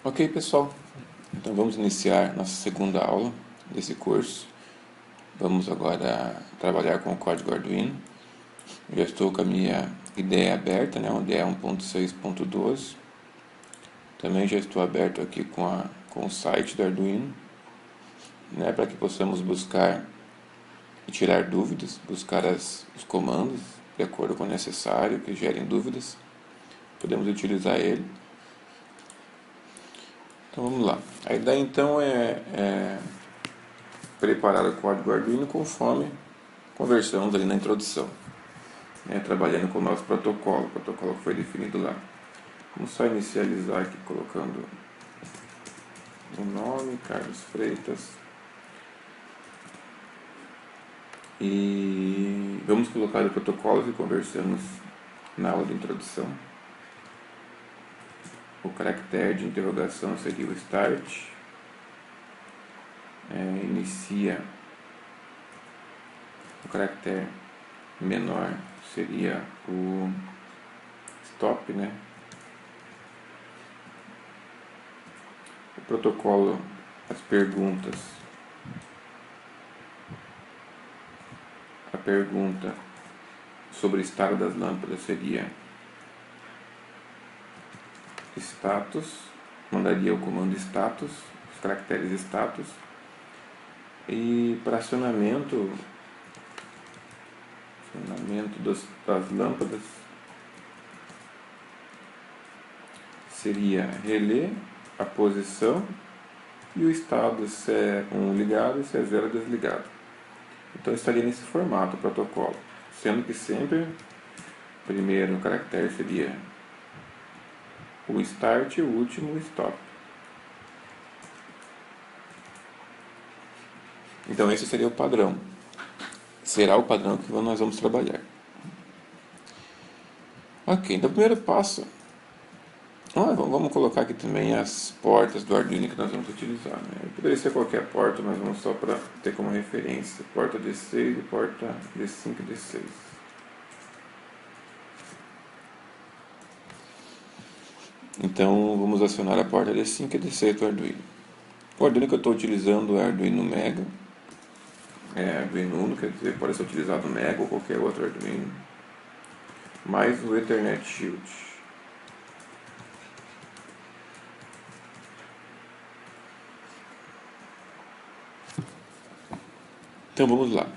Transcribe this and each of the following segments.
Ok, pessoal, então vamos iniciar nossa segunda aula desse curso. Vamos agora trabalhar com o código Arduino. Eu já estou com a minha IDE aberta, né, o IDE 1.6.12. Também já estou aberto aqui com o site do Arduino, né, para que possamos buscar e tirar dúvidas, buscar os comandos de acordo com o necessário que gerem dúvidas. Podemos utilizar ele. Então vamos lá. A ideia então é preparar o código Arduino conforme conversamos ali na introdução, né, trabalhando com o nosso protocolo, o protocolo que foi definido lá. Vamos só inicializar aqui colocando o nome, Carlos Freitas, e vamos colocar o protocolo que conversamos na aula de introdução. O caractere de interrogação seria o start, inicia. O caractere menor seria o stop, né? O protocolo, as perguntas. A pergunta sobre o estado das lâmpadas seria status, mandaria o comando status, os caracteres status. E para acionamento das lâmpadas seria relé, a posição e o estado, se é 1 ligado e se é 0 desligado. Então estaria nesse formato o protocolo, sendo que sempre o primeiro caractere seria o start e o último o stop. Então esse seria o padrão. Será o padrão que nós vamos trabalhar. Ok, então o primeiro passo, vamos colocar aqui também as portas do Arduino que nós vamos utilizar, né? Poderia ser qualquer porta, mas vamos só para ter como referência porta D6 e porta D5 e D6. Então vamos acionar a porta D5 e D6 do Arduino. O Arduino que eu estou utilizando é Arduino Mega, Arduino Uno, quer dizer, pode ser utilizado Mega ou qualquer outro Arduino, mais o Ethernet Shield. Então vamos lá.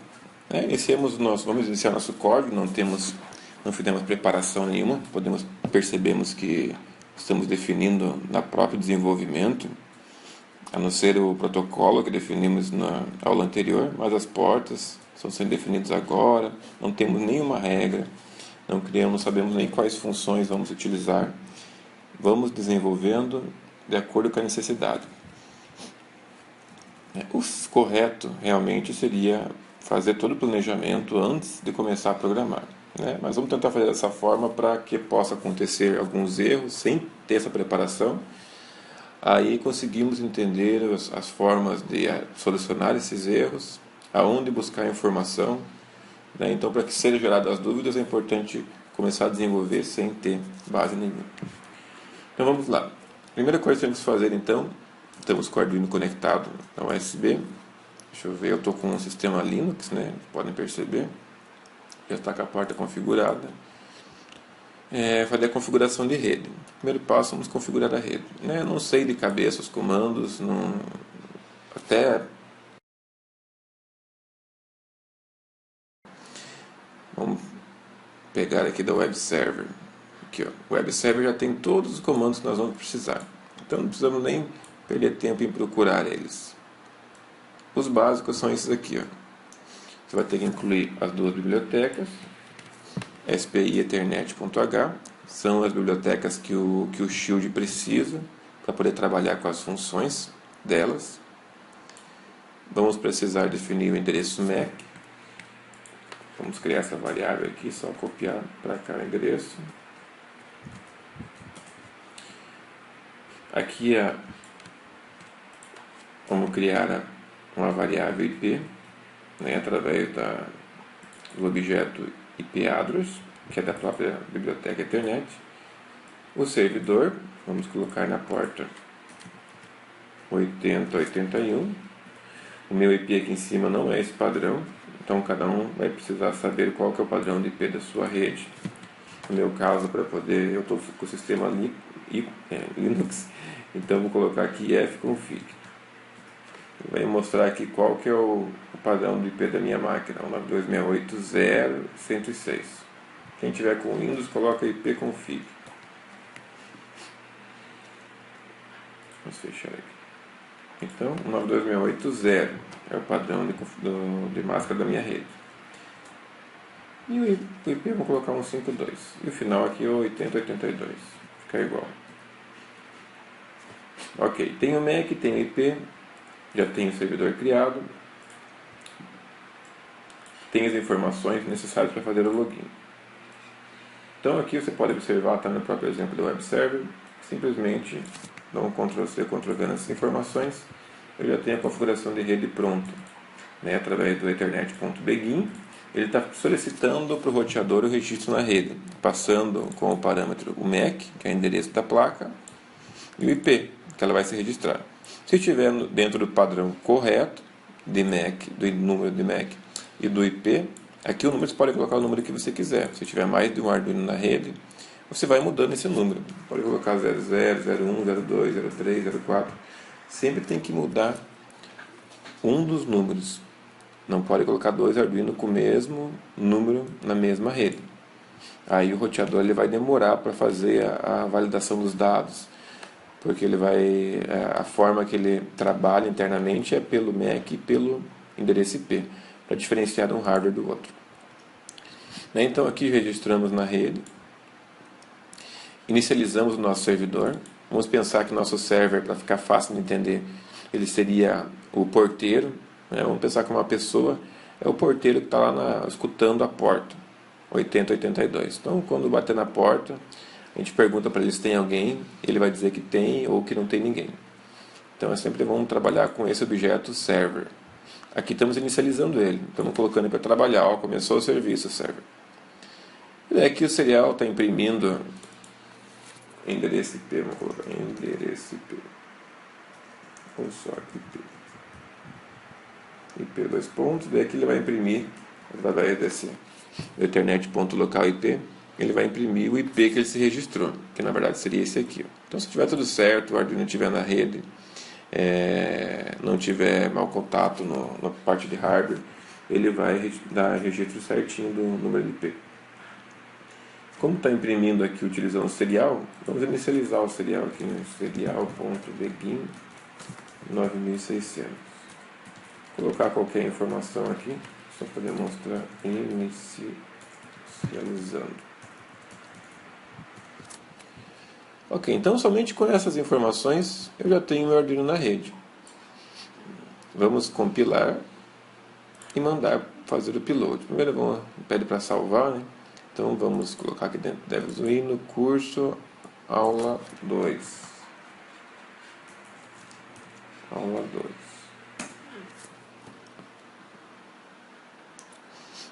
Vamos iniciar nosso código, não fizemos preparação nenhuma, percebemos que estamos definindo na próprio desenvolvimento, a não ser o protocolo que definimos na aula anterior, mas as portas estão sendo definidas agora, não temos nenhuma regra, não sabemos nem quais funções vamos utilizar, vamos desenvolvendo de acordo com a necessidade. O correto realmente seria fazer todo o planejamento antes de começar a programar, né? Mas vamos tentar fazer dessa forma para que possa acontecer alguns erros sem ter essa preparação. Aí conseguimos entender as formas de solucionar esses erros, aonde buscar informação, né? Então, para que sejam geradas as dúvidas, é importante começar a desenvolver sem ter base nenhuma. Então vamos lá. Primeira coisa que temos que fazer, então, estamos com o Arduino conectado na USB. Deixa eu ver, eu estou com um sistema Linux, né? Podem perceber. Já está com a porta configurada. Fazer a configuração de rede. Primeiro passo, vamos configurar a rede. Eu não sei de cabeça os comandos, até vamos pegar aqui da web server. Aqui, ó. O web server já tem todos os comandos que nós vamos precisar. Então não precisamos nem perder tempo em procurar eles. Os básicos são esses aqui, ó. Você vai ter que incluir as duas bibliotecas, SPI e Ethernet.h, são as bibliotecas que o Shield precisa para poder trabalhar com as funções delas. Vamos precisar definir o endereço MAC. Vamos criar essa variável aqui, só copiar para cá o endereço. Aqui vamos criar uma variável IP, né, através do objeto IP-address, que é da própria biblioteca Ethernet. O servidor, vamos colocar na porta 8081. O meu IP aqui em cima não é esse padrão, então cada um vai precisar saber qual que é o padrão de IP da sua rede. No meu caso, para poder, eu estou com o sistema Linux, então vou colocar aqui fconfig. Vai mostrar aqui qual que é o padrão do IP da minha máquina, 192.168.0.106. Quem tiver com Windows, coloca ipconfig. Vamos fechar aqui. Então, 192.168.0 é o padrão de máscara da minha rede. E o IP vou colocar 152. E o final aqui é 8082. Fica igual. Ok, tem o MAC, tem o IP, já tem o servidor criado, tem as informações necessárias para fazer o login. Então aqui você pode observar, está no próprio exemplo do web server, simplesmente dá um Ctrl+C, Ctrl+V nessas informações, eu já tenho a configuração de rede pronta, né, através do ethernet.begin. Ele está solicitando para o roteador o registro na rede, passando com o parâmetro o MAC, que é o endereço da placa, e o IP, que ela vai se registrar. Se estiver dentro do padrão correto de MAC, do número de MAC e do IP, aqui o número você pode colocar o número que você quiser. Se tiver mais de um Arduino na rede, você vai mudando esse número. Pode colocar 00, 01, 02, 03, 04. Sempre tem que mudar um dos números. Não pode colocar dois Arduino com o mesmo número na mesma rede. Aí o roteador ele vai demorar para fazer a validação dos dados, porque ele vai, a forma que ele trabalha internamente é pelo MAC e pelo endereço IP, para diferenciar um hardware do outro. Então aqui registramos na rede, inicializamos o nosso servidor. Vamos pensar que nosso server, para ficar fácil de entender, ele seria o porteiro. Vamos pensar que uma pessoa é o porteiro que está lá escutando a porta, 8082. Então, quando bater na porta, a gente pergunta para ele se tem alguém, ele vai dizer que tem ou que não tem ninguém. Então, sempre vamos trabalhar com esse objeto server. Aqui estamos inicializando ele, estamos colocando ele para trabalhar. Ó, começou o serviço server. E aqui o serial está imprimindo endereço IP, vamos colocar endereço IP. Ou só IP. IP 2 pontos, daí aqui ele vai imprimir através desse ethernet.local IP, ele vai imprimir o IP que ele se registrou, que na verdade seria esse aqui. Então, se tiver tudo certo, o Arduino estiver na rede, não tiver mau contato na parte de hardware, ele vai dar registro certinho do número de IP. Como está imprimindo aqui utilizando o serial, vamos inicializar o serial aqui no serial.begin 9600. Colocar qualquer informação aqui, só para demonstrar inicializando. Ok, então somente com essas informações eu já tenho meu Arduino na rede. Vamos compilar e mandar fazer o upload. Primeiro vamos pede para salvar, né? Então vamos colocar aqui dentro Arduino curso aula 2. Aula 2.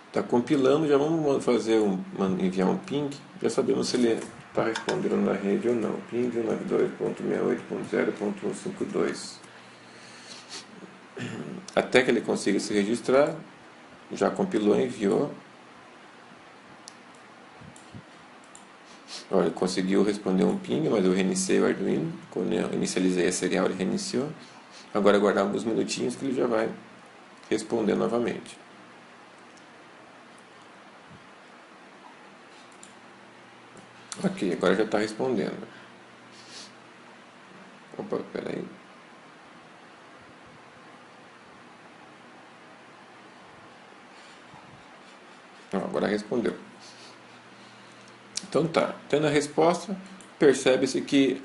Está compilando, já vamos fazer enviar um ping, já sabemos se ele está respondendo na rede ou não. Ping 192.68.0.152. Até que ele consiga se registrar, já compilou e enviou. Olha, conseguiu responder um ping, mas eu reiniciei o Arduino. Quando eu inicializei a serial, ele reiniciou. Agora aguardar alguns minutinhos que ele já vai responder novamente. Ok, agora já está respondendo. Opa, peraí. Agora respondeu. Então tá, tendo a resposta, percebe-se que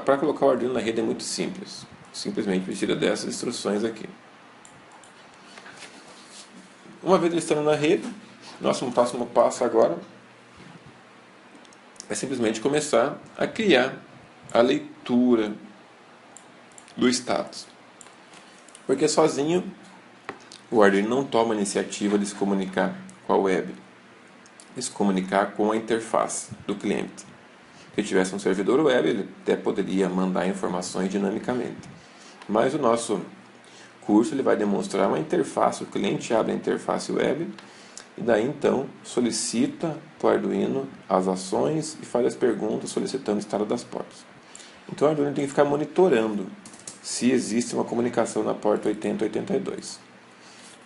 para colocar o Arduino na rede é muito simples. Simplesmente precisa dessas instruções aqui. Uma vez ele estando na rede, nosso próximo passo agora é simplesmente começar a criar a leitura do status. Porque sozinho o Arduino não toma a iniciativa de se comunicar com a web, de se comunicar com a interface do cliente. Se tivesse um servidor web, ele até poderia mandar informações dinamicamente. Mas o nosso curso ele vai demonstrar uma interface. O cliente abre a interface web e daí então solicita para o Arduino as ações e faz as perguntas solicitando o estado das portas. Então o Arduino tem que ficar monitorando se existe uma comunicação na porta 8082.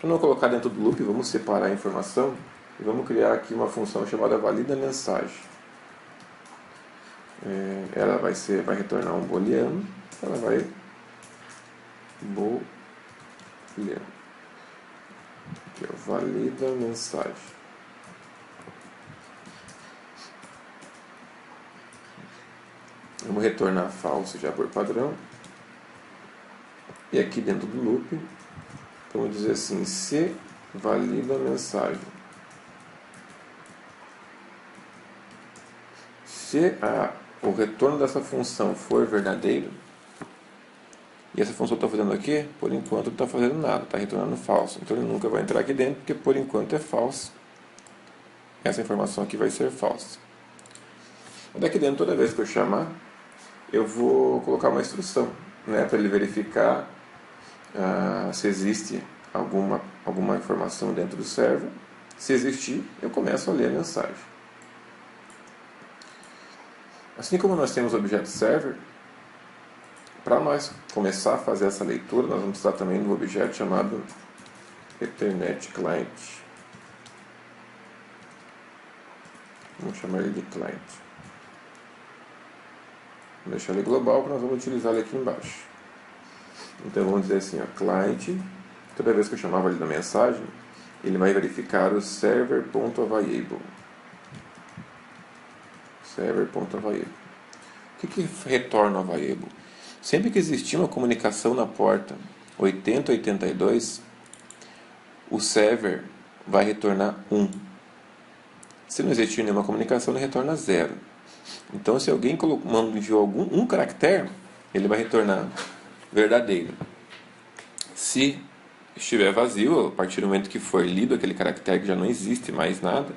Para não colocar dentro do loop, vamos separar a informação e vamos criar aqui uma função chamada valida mensagem. Ela vai retornar um booleano, ela vai booleano. Aqui, ó, valida mensagem. Vamos retornar false já por padrão. E aqui dentro do loop, vamos dizer assim, se valida a mensagem. Se o retorno dessa função for verdadeiro, e essa função está fazendo aqui, por enquanto não está fazendo nada, está retornando falso. Então ele nunca vai entrar aqui dentro, porque por enquanto é falso. Essa informação aqui vai ser falsa. Daqui dentro, toda vez que eu chamar, eu vou colocar uma instrução, né, para ele verificar se existe alguma informação dentro do server. Se existir, eu começo a ler a mensagem. Assim como nós temos o objeto server, para nós começar a fazer essa leitura, nós vamos precisar também do objeto chamado Ethernet Client. Vamos chamar ele de client. Vamos deixar ele global, que nós vamos utilizar ele aqui embaixo. Então vamos dizer assim, ó, client, toda vez que eu chamar valida mensagem, ele vai verificar o server.available. Server.available. O que retorna o available? Sempre que existir uma comunicação na porta 8082, o server vai retornar 1. Se não existir nenhuma comunicação, ele retorna 0. Então, se alguém enviou um caractere, ele vai retornar verdadeiro. Se estiver vazio, a partir do momento que for lido aquele caractere que já não existe mais nada,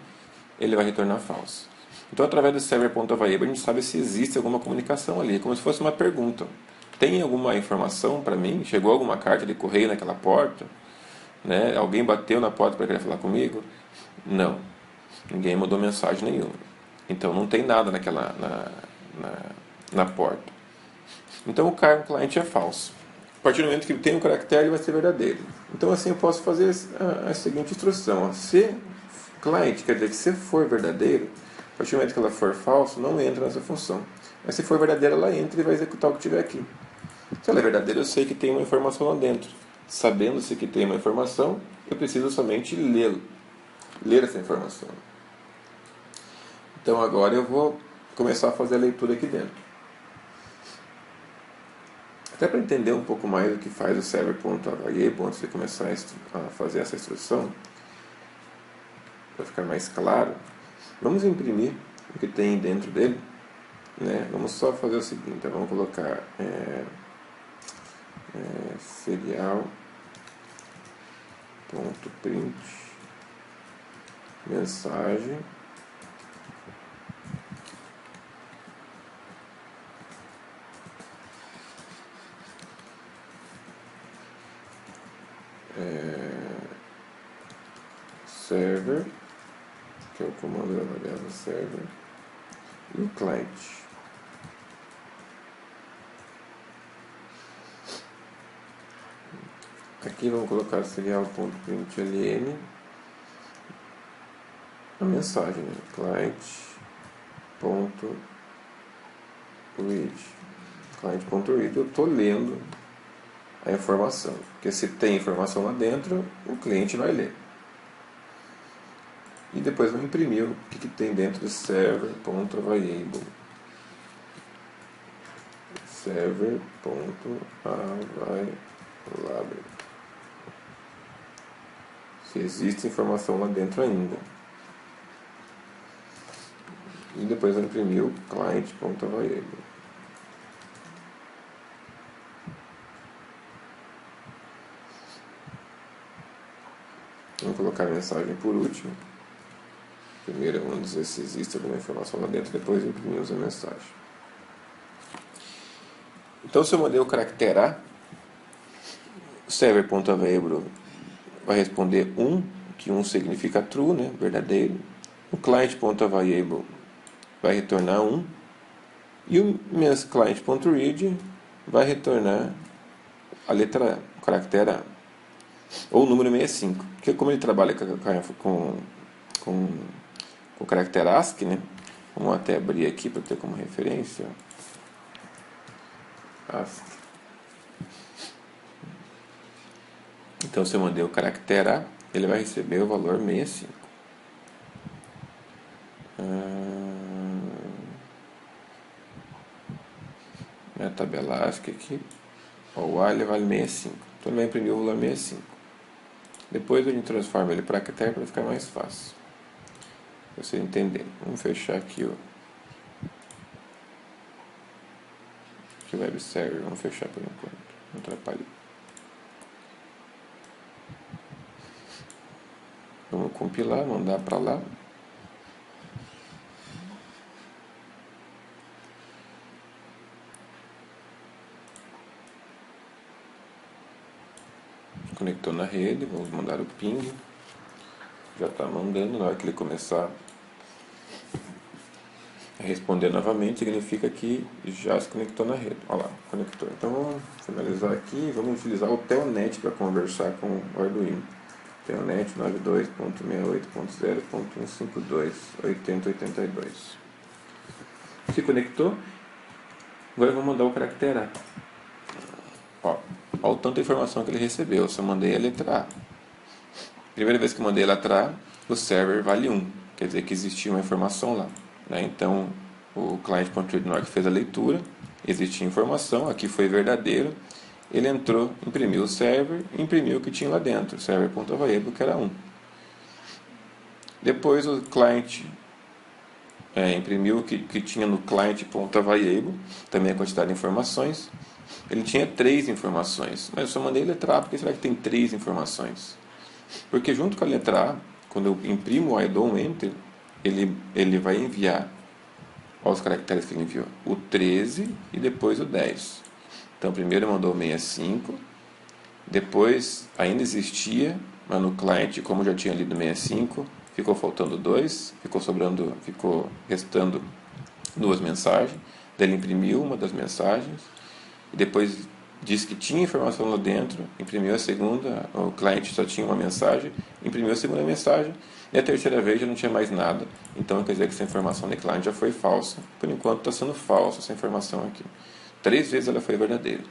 ele vai retornar falso. Então, através do server.available, a gente sabe se existe alguma comunicação ali, como se fosse uma pergunta. Tem alguma informação para mim? Chegou alguma carta de correio naquela porta? Né? Alguém bateu na porta para querer falar comigo? Não. Ninguém mandou mensagem nenhuma. Então, não tem nada na porta. Então, o client é falso. A partir do momento que tem um caractere, ele vai ser verdadeiro. Então, assim, eu posso fazer a seguinte instrução. Ó. Se client quer dizer que se for verdadeiro, a partir do momento que ela for falso, não entra nessa função. Mas se for verdadeira, ela entra e vai executar o que tiver aqui. Se ela é verdadeira, eu sei que tem uma informação lá dentro. Sabendo-se que tem uma informação, eu preciso somente ler essa informação. Então agora eu vou começar a fazer a leitura aqui dentro. Até para entender um pouco mais o que faz o server.available, antes de começar a fazer essa instrução, para ficar mais claro, vamos imprimir o que tem dentro dele. Né? Vamos só fazer o seguinte, então vamos colocar serial.print mensagem server, que é o comando da variável server, e o client. Aqui vamos colocar serial.println a mensagem, né? Client.read. Client.read, eu estou lendo a informação, porque se tem informação lá dentro, o cliente vai ler. E depois vou imprimir o que tem dentro do server.available. Server.available. Se existe informação lá dentro ainda. E depois vou imprimir o client.available. Vamos colocar a mensagem por último. Primeiro vamos dizer se existe alguma informação lá dentro, depois imprimimos a mensagem. Então, se eu mandei o caractere A, O server.available vai responder 1, que 1 significa true, né, verdadeiro. O client.available vai retornar 1. E o client.read vai retornar a letra A, o caractere A. Ou o número 65. Porque como ele trabalha com o caractere ASCII, né? Vamos até abrir aqui para ter como referência. ASCII. Então, se eu mandei o caractere A, ele vai receber o valor 65. A tabela ASCII aqui. O A ele vale 65. Então, ele vai imprimir o valor 65. Depois a gente transforma ele para caractere para ficar mais fácil. Para você entender. Vamos fechar aqui o web server. Vamos fechar por enquanto. Não atrapalhe. Vamos compilar, mandar para lá. Conectou na rede, vamos mandar o ping. Já está mandando, na hora que ele começar a responder novamente, significa que já se conectou na rede. Olha lá, conectou. Então vamos finalizar aqui, vamos utilizar o Telnet para conversar com o Arduino. Telnet 92.68.0.152.8082. Se conectou. Agora eu vou mandar o caractere A. Olha o tanto de informação que ele recebeu. Eu só mandei a letra A. Primeira vez que eu mandei a letra A, o server vale 1. Quer dizer que existia uma informação lá. Né? Então, o client.read na hora que fez a leitura, existia informação, aqui foi verdadeiro. Ele entrou, imprimiu o server, imprimiu o que tinha lá dentro, server.available, que era 1. Depois o client imprimiu o que tinha no client.available, também a quantidade de informações. Ele tinha 3 informações, mas eu só mandei letra A, porque será que tem 3 informações? Porque junto com a letra A, quando eu imprimo o IDOM Enter, ele vai enviar, olha os caracteres que ele enviou, o 13 e depois o 10. Então primeiro mandou 65, depois ainda existia, mas no client, como já tinha lido 65, ficou faltando 2, ficou restando 2 mensagens. Daí ele imprimiu uma das mensagens e depois disse que tinha informação lá dentro, imprimiu a segunda, o cliente só tinha uma mensagem, imprimiu a segunda mensagem, e a terceira vez já não tinha mais nada. Então quer dizer que essa informação de cliente já foi falsa. Por enquanto está sendo falsa essa informação aqui. 3 vezes ela foi verdadeira.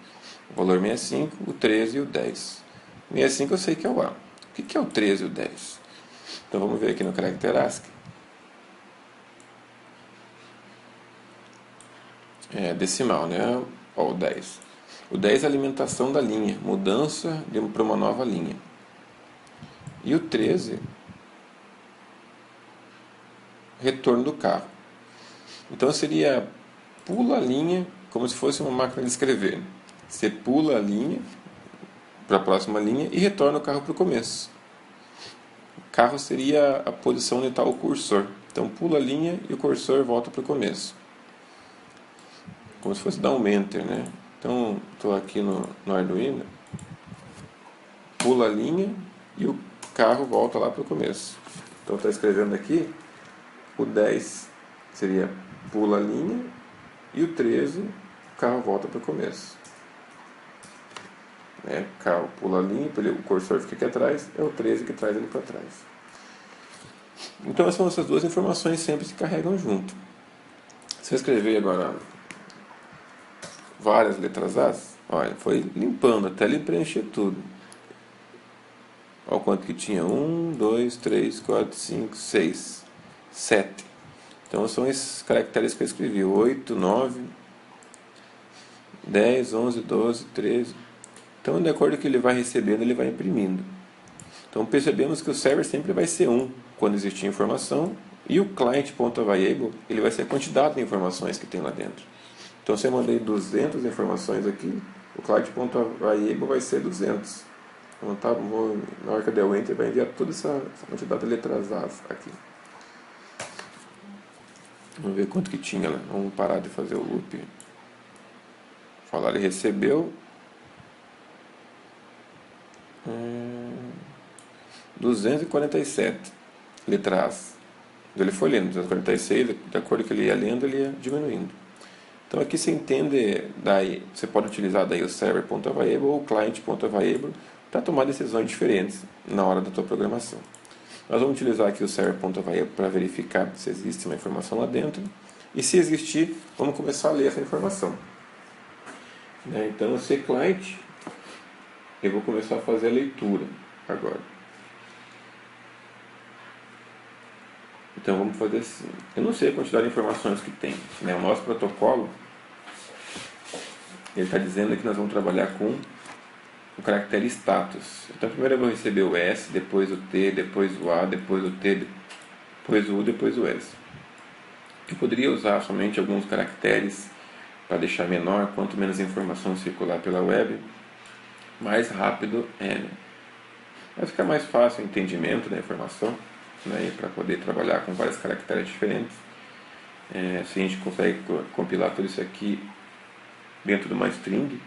O valor 65, o 13 e o 10. 65 eu sei que é o A. O que é o 13 e o 10? Então vamos ver aqui no caractere ASCII. É decimal, né? Ó, o 10. O 10 é a alimentação da linha, mudança para uma nova linha. E o 13, retorno do carro. Então seria pula a linha como se fosse uma máquina de escrever. Você pula a linha para a próxima linha e retorna o carro para o começo. O carro seria a posição onde está o cursor. Então pula a linha e o cursor volta para o começo. Como se fosse dar um enter, né? Então estou aqui no Arduino, pula a linha e o carro volta lá para o começo. Então estou escrevendo aqui, o 10 seria pula a linha e o 13, o carro volta para o começo. Né? O carro pula a linha, o cursor fica aqui atrás, é o 13 que traz ele para trás. Então essas duas informações sempre se carregam junto. Se eu escrever agora várias letras A, olha, foi limpando até ele preencher tudo. Olha o quanto que tinha: 1, 2, 3, 4, 5, 6, 7. Então são esses caracteres que eu escrevi: 8, 9, 10, 11, 12, 13. Então, de acordo com o que ele vai recebendo, ele vai imprimindo. Então percebemos que o server sempre vai ser 1 quando existir informação, e o client.available ele vai ser a quantidade de informações que tem lá dentro. Então se eu mandei 200 informações aqui, o client.available vai ser 200. Então na hora que eu der o enter vai enviar toda essa quantidade de letras A aqui. Vamos ver quanto que tinha lá. Vamos parar de fazer o loop. Falar, ele recebeu 247, letra A. Ele foi lendo, 246, de acordo com que ele ia lendo, ele ia diminuindo. Então aqui você entende, daí, você pode utilizar daí o server.available ou o client.available para tomar decisões diferentes na hora da tua programação. Nós vamos utilizar aqui o server.available para verificar se existe uma informação lá dentro. E se existir, vamos começar a ler essa informação. Então, o client, eu vou começar a fazer a leitura agora. Então, vamos fazer assim. Eu não sei a quantidade de informações que tem. O nosso protocolo, ele está dizendo que nós vamos trabalhar com o caractere status. Então, primeiro eu vou receber o S, depois o T, depois o A, depois o T, depois o U, depois o S. Eu poderia usar somente alguns caracteres para deixar menor, quanto menos informação circular pela web, mais rápido é. Vai ficar mais fácil o entendimento da informação, para poder trabalhar com vários caracteres diferentes. Se a gente consegue compilar tudo isso aqui dentro de uma string,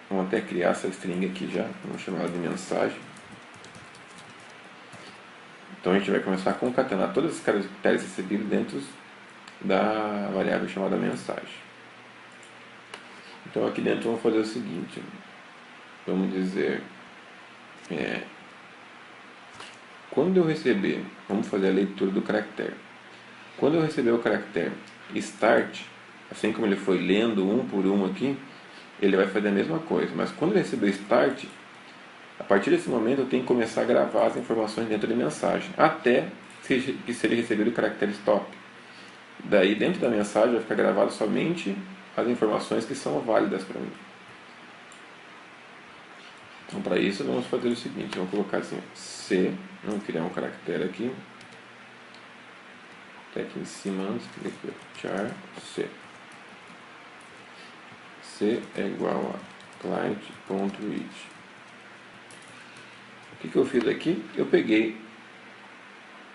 vamos até criar essa string aqui já, vamos chamar ela de mensagem. Então a gente vai começar a concatenar todos esses caracteres recebidos dentro da variável chamada mensagem. Então aqui dentro vamos fazer o seguinte, vamos dizer, quando eu receber, vamos fazer a leitura do caractere. Quando eu receber o caractere start, assim como ele foi lendo um por um aqui, ele vai fazer a mesma coisa. Mas quando ele receber start, a partir desse momento eu tenho que começar a gravar as informações dentro de mensagem, até que seja recebido o caractere stop. Daí dentro da mensagem vai ficar gravado somente as informações que são válidas para mim. Então para isso vamos fazer o seguinte, vamos colocar assim, C, vamos criar um caractere aqui, até aqui em cima antes, char C. C é igual a client.read. O que eu fiz aqui? Eu peguei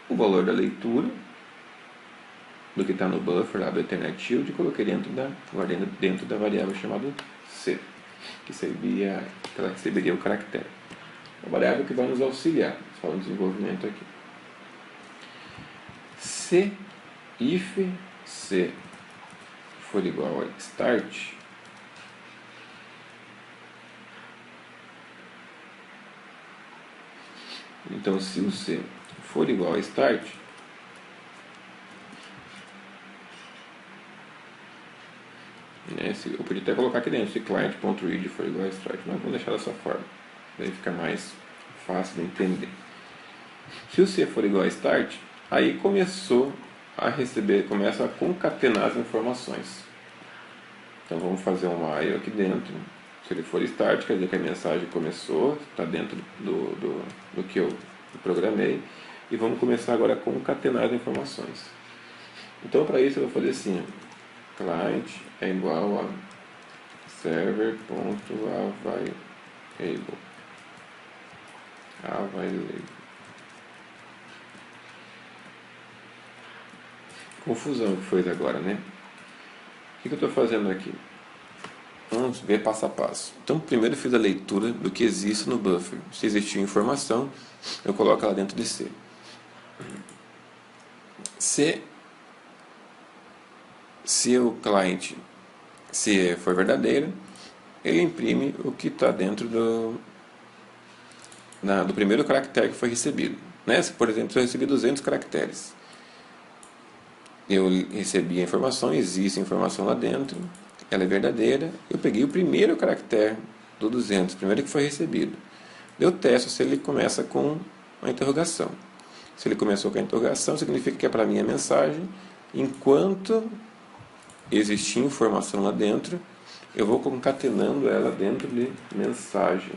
o valor da leitura do que está no buffer lá do Ethernet Shield e coloquei dentro da variável chamada C, que receberia o caractere. Uma variável que vai nos auxiliar só no desenvolvimento aqui. Se if C for igual a start, então se o C for igual a start, eu podia até colocar aqui dentro, se client.read for igual a start, mas vamos deixar dessa forma, daí fica mais fácil de entender. Se o C for igual a start, aí começa a concatenar as informações. Então vamos fazer um while aqui dentro. Se ele for start, quer dizer que a mensagem começou, está dentro do que eu programei, e vamos começar agora a concatenar as informações. Então para isso eu vou fazer assim, client é igual a server.available. Confusão que foi agora, né? O que eu estou fazendo aqui? Vamos ver passo a passo. Então, primeiro eu fiz a leitura do que existe no buffer. Se existir informação, eu coloco ela dentro de C. Se o cliente for verdadeiro, ele imprime o que está dentro do primeiro caractere que foi recebido. Se, por exemplo, eu recebi 200 caracteres, eu recebi a informação, existe informação lá dentro, ela é verdadeira, eu peguei o primeiro caractere do 200, o primeiro que foi recebido. Eu testo se ele começa com uma interrogação. Se ele começou com a interrogação, significa que é para mim a mensagem. Enquanto existir informação lá dentro, eu vou concatenando ela dentro de mensagem.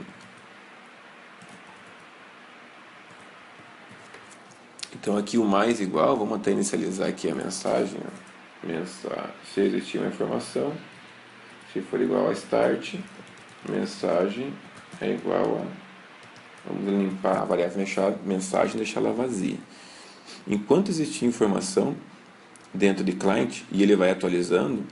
Então aqui o mais igual, vamos até inicializar aqui a mensagem. Se existir uma informação, se for igual a start, mensagem é igual a... Vamos limpar a variável mensagem e deixar ela vazia. Enquanto existir informação dentro de client, e ele vai atualizando,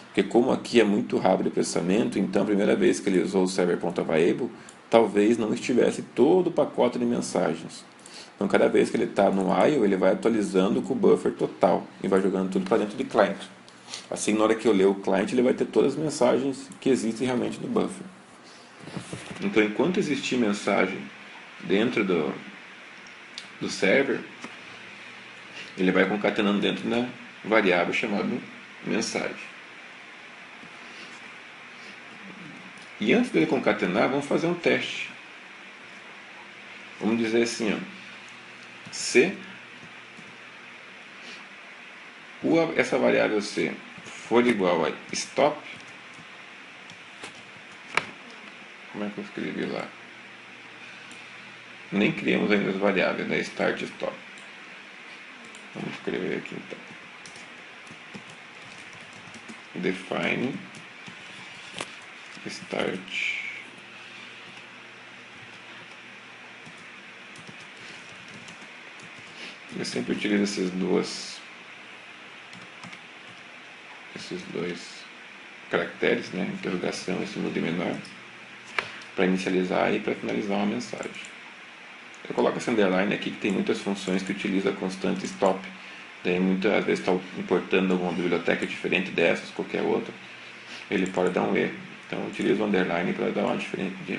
porque como aqui é muito rápido o processamento, então a primeira vez que ele usou o server.available, talvez não estivesse todo o pacote de mensagens. Então, cada vez que ele está no I/O, ele vai atualizando com o buffer total e vai jogando tudo para dentro do client. Assim, na hora que eu ler o client, ele vai ter todas as mensagens que existem realmente no buffer. Então, enquanto existir mensagem dentro do server, ele vai concatenando dentro da variável chamada mensagem. E antes dele concatenar, vamos fazer um teste. Vamos dizer assim, ó, se essa variável C for igual a stop, como é que eu escrevi lá? Nem criamos ainda as variáveis, né? Start e stop. Vamos escrever aqui então. Define start eu sempre utilizo esses dois caracteres, né? Interrogação e símbolo de menor, para inicializar e para finalizar uma mensagem. Eu coloco esse underline aqui que tem muitas funções que utiliza a constante stop. Daí muitas vezes está importando alguma biblioteca diferente dessas, qualquer outra, ele pode dar um erro. Então eu utilizo o underline para dar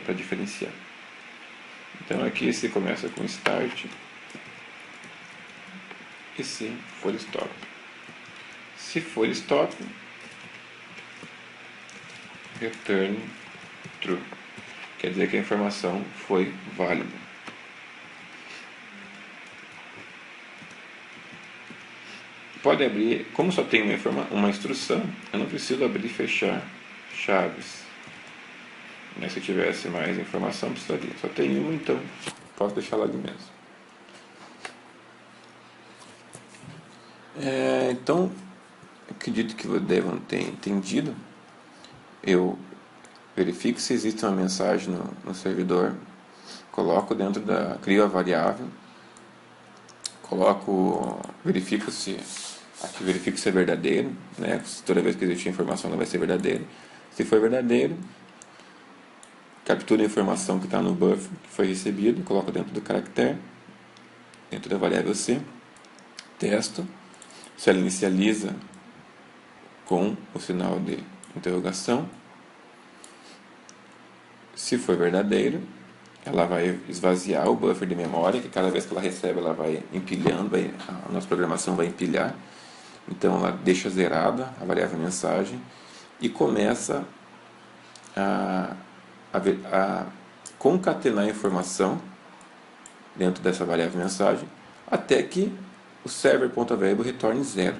para diferenciar. Então aqui se começa com start e se for stop. Se for stop, return true. Quer dizer que a informação foi válida. Pode abrir, como só tem uma instrução, eu não preciso abrir e fechar chaves. Mas se tivesse mais informação, precisaria. Só tem uma, então posso deixar lá de mesmo. Então, acredito que vocês devam ter entendido. Eu verifico se existe uma mensagem no servidor, crio a variável, verifico se é verdadeiro, né? Toda vez que existir informação ela vai ser verdadeira. Se for verdadeiro, captura a informação que está no buffer, que foi recebido, coloco dentro do caractere, dentro da variável C, testo, se ela inicializa com o sinal de interrogação. Se for verdadeiro, ela vai esvaziar o buffer de memória, que cada vez que ela recebe, ela vai empilhando, a nossa programação vai empilhar. Então ela deixa zerada a variável mensagem e começa a concatenar a informação dentro dessa variável mensagem até que o server.variable retorne 0.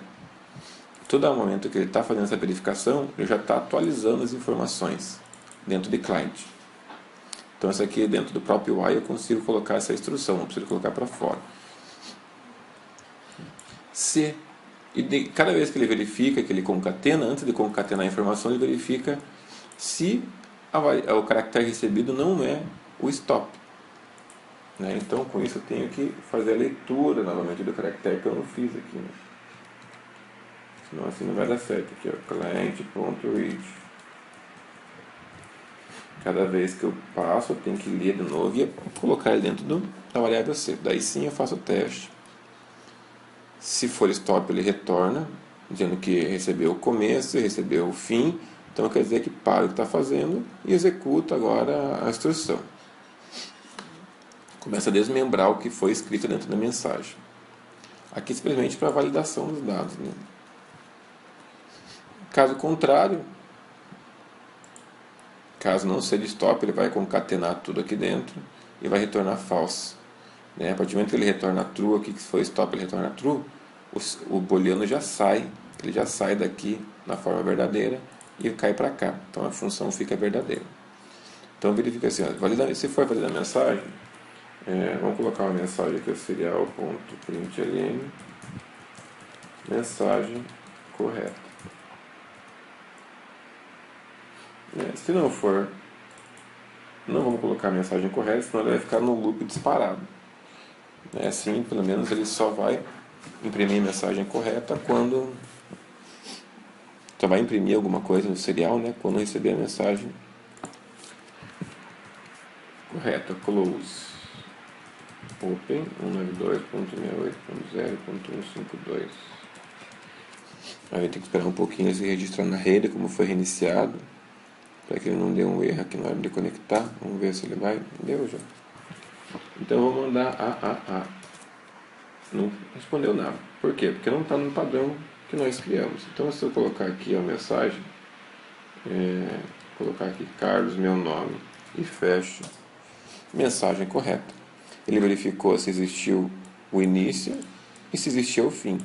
Todo momento que ele está fazendo essa verificação, ele já está atualizando as informações dentro de client. Então, isso aqui dentro do próprio UI eu consigo colocar essa instrução, não preciso colocar para fora. Cada vez que ele verifica, que ele concatena, antes de concatenar a informação, ele verifica se o caractere recebido não é o stop. Né? Então, com isso, eu tenho que fazer a leitura novamente do caractere que eu não fiz aqui. Né? Senão, assim não vai dar certo. Aqui, ó, client.read. Cada vez que eu passo, eu tenho que ler de novo e colocar ele dentro da variável C. Daí sim eu faço o teste. Se for stop, ele retorna, dizendo que recebeu o começo e recebeu o fim. Então quer dizer que para o que está fazendo e executa agora a instrução. Começa a desmembrar o que foi escrito dentro da mensagem. Aqui simplesmente para validação dos dados. Né? Caso contrário, caso não seja stop, ele vai concatenar tudo aqui dentro e vai retornar false. Né? A partir do momento que ele retorna true, aqui que foi stop, ele retorna true, o booleano já sai, ele já sai daqui na forma verdadeira e cai para cá. Então a função fica verdadeira. Então verifica assim, ó, se for validar a mensagem, vamos colocar uma mensagem aqui, serial.println, mensagem correta. Se não for, não vamos colocar a mensagem correta, senão ele vai ficar no loop disparado. Assim, pelo menos ele só vai imprimir a mensagem correta quando só vai imprimir alguma coisa no serial, né, quando receber a mensagem correta, close, open, 192.68.0.152. Aí tem que esperar um pouquinho ele se registrar na rede, como foi reiniciado, para que ele não dê um erro aqui na hora de conectar. Vamos ver se ele vai. Deu já. Então eu vou mandar a. Não respondeu nada. Por quê? Porque não está no padrão que nós criamos. Então se eu colocar aqui a mensagem, colocar aqui Carlos, meu nome, e fecho, mensagem correta. Ele verificou se existiu o início e se existiu o fim.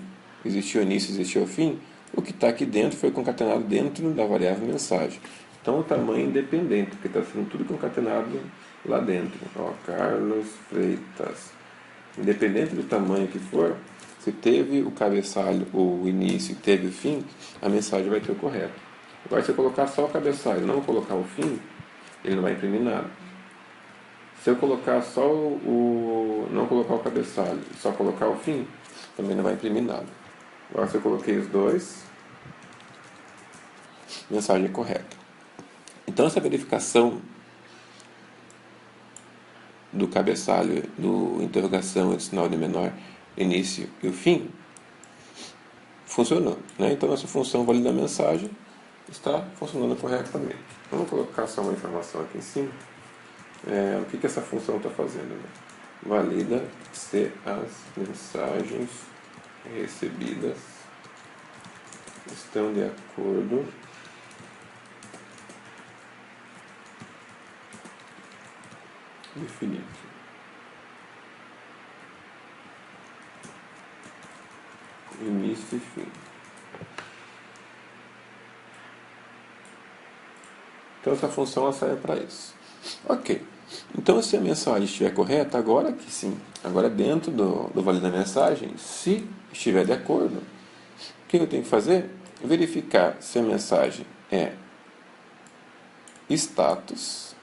Existiu o início, existiu o fim. O que está aqui dentro foi concatenado dentro da variável mensagem. Então o tamanho é independente, porque está sendo tudo concatenado lá dentro. Ó, Carlos Freitas. Independente do tamanho que for, se teve o cabeçalho, o início e teve o fim, a mensagem vai ter o correto. Agora, se eu colocar só o cabeçalho e não colocar o fim, ele não vai imprimir nada. Se eu colocar só não colocar o cabeçalho e só colocar o fim, também não vai imprimir nada. Agora, se eu coloquei os dois, mensagem correta. Então, essa verificação do cabeçalho, do interrogação e do sinal de menor, início e o fim, funcionou, né? Então, essa função valida a mensagem está funcionando corretamente. Vamos colocar só uma informação aqui em cima. O que essa função está fazendo? Né? Valida se as mensagens recebidas estão de acordo definido. Início e fim. Então essa função serve para isso. Ok. Então se a mensagem estiver correta, agora que sim. Agora dentro do validar mensagem, se estiver de acordo, o que eu tenho que fazer? Verificar se a mensagem é status.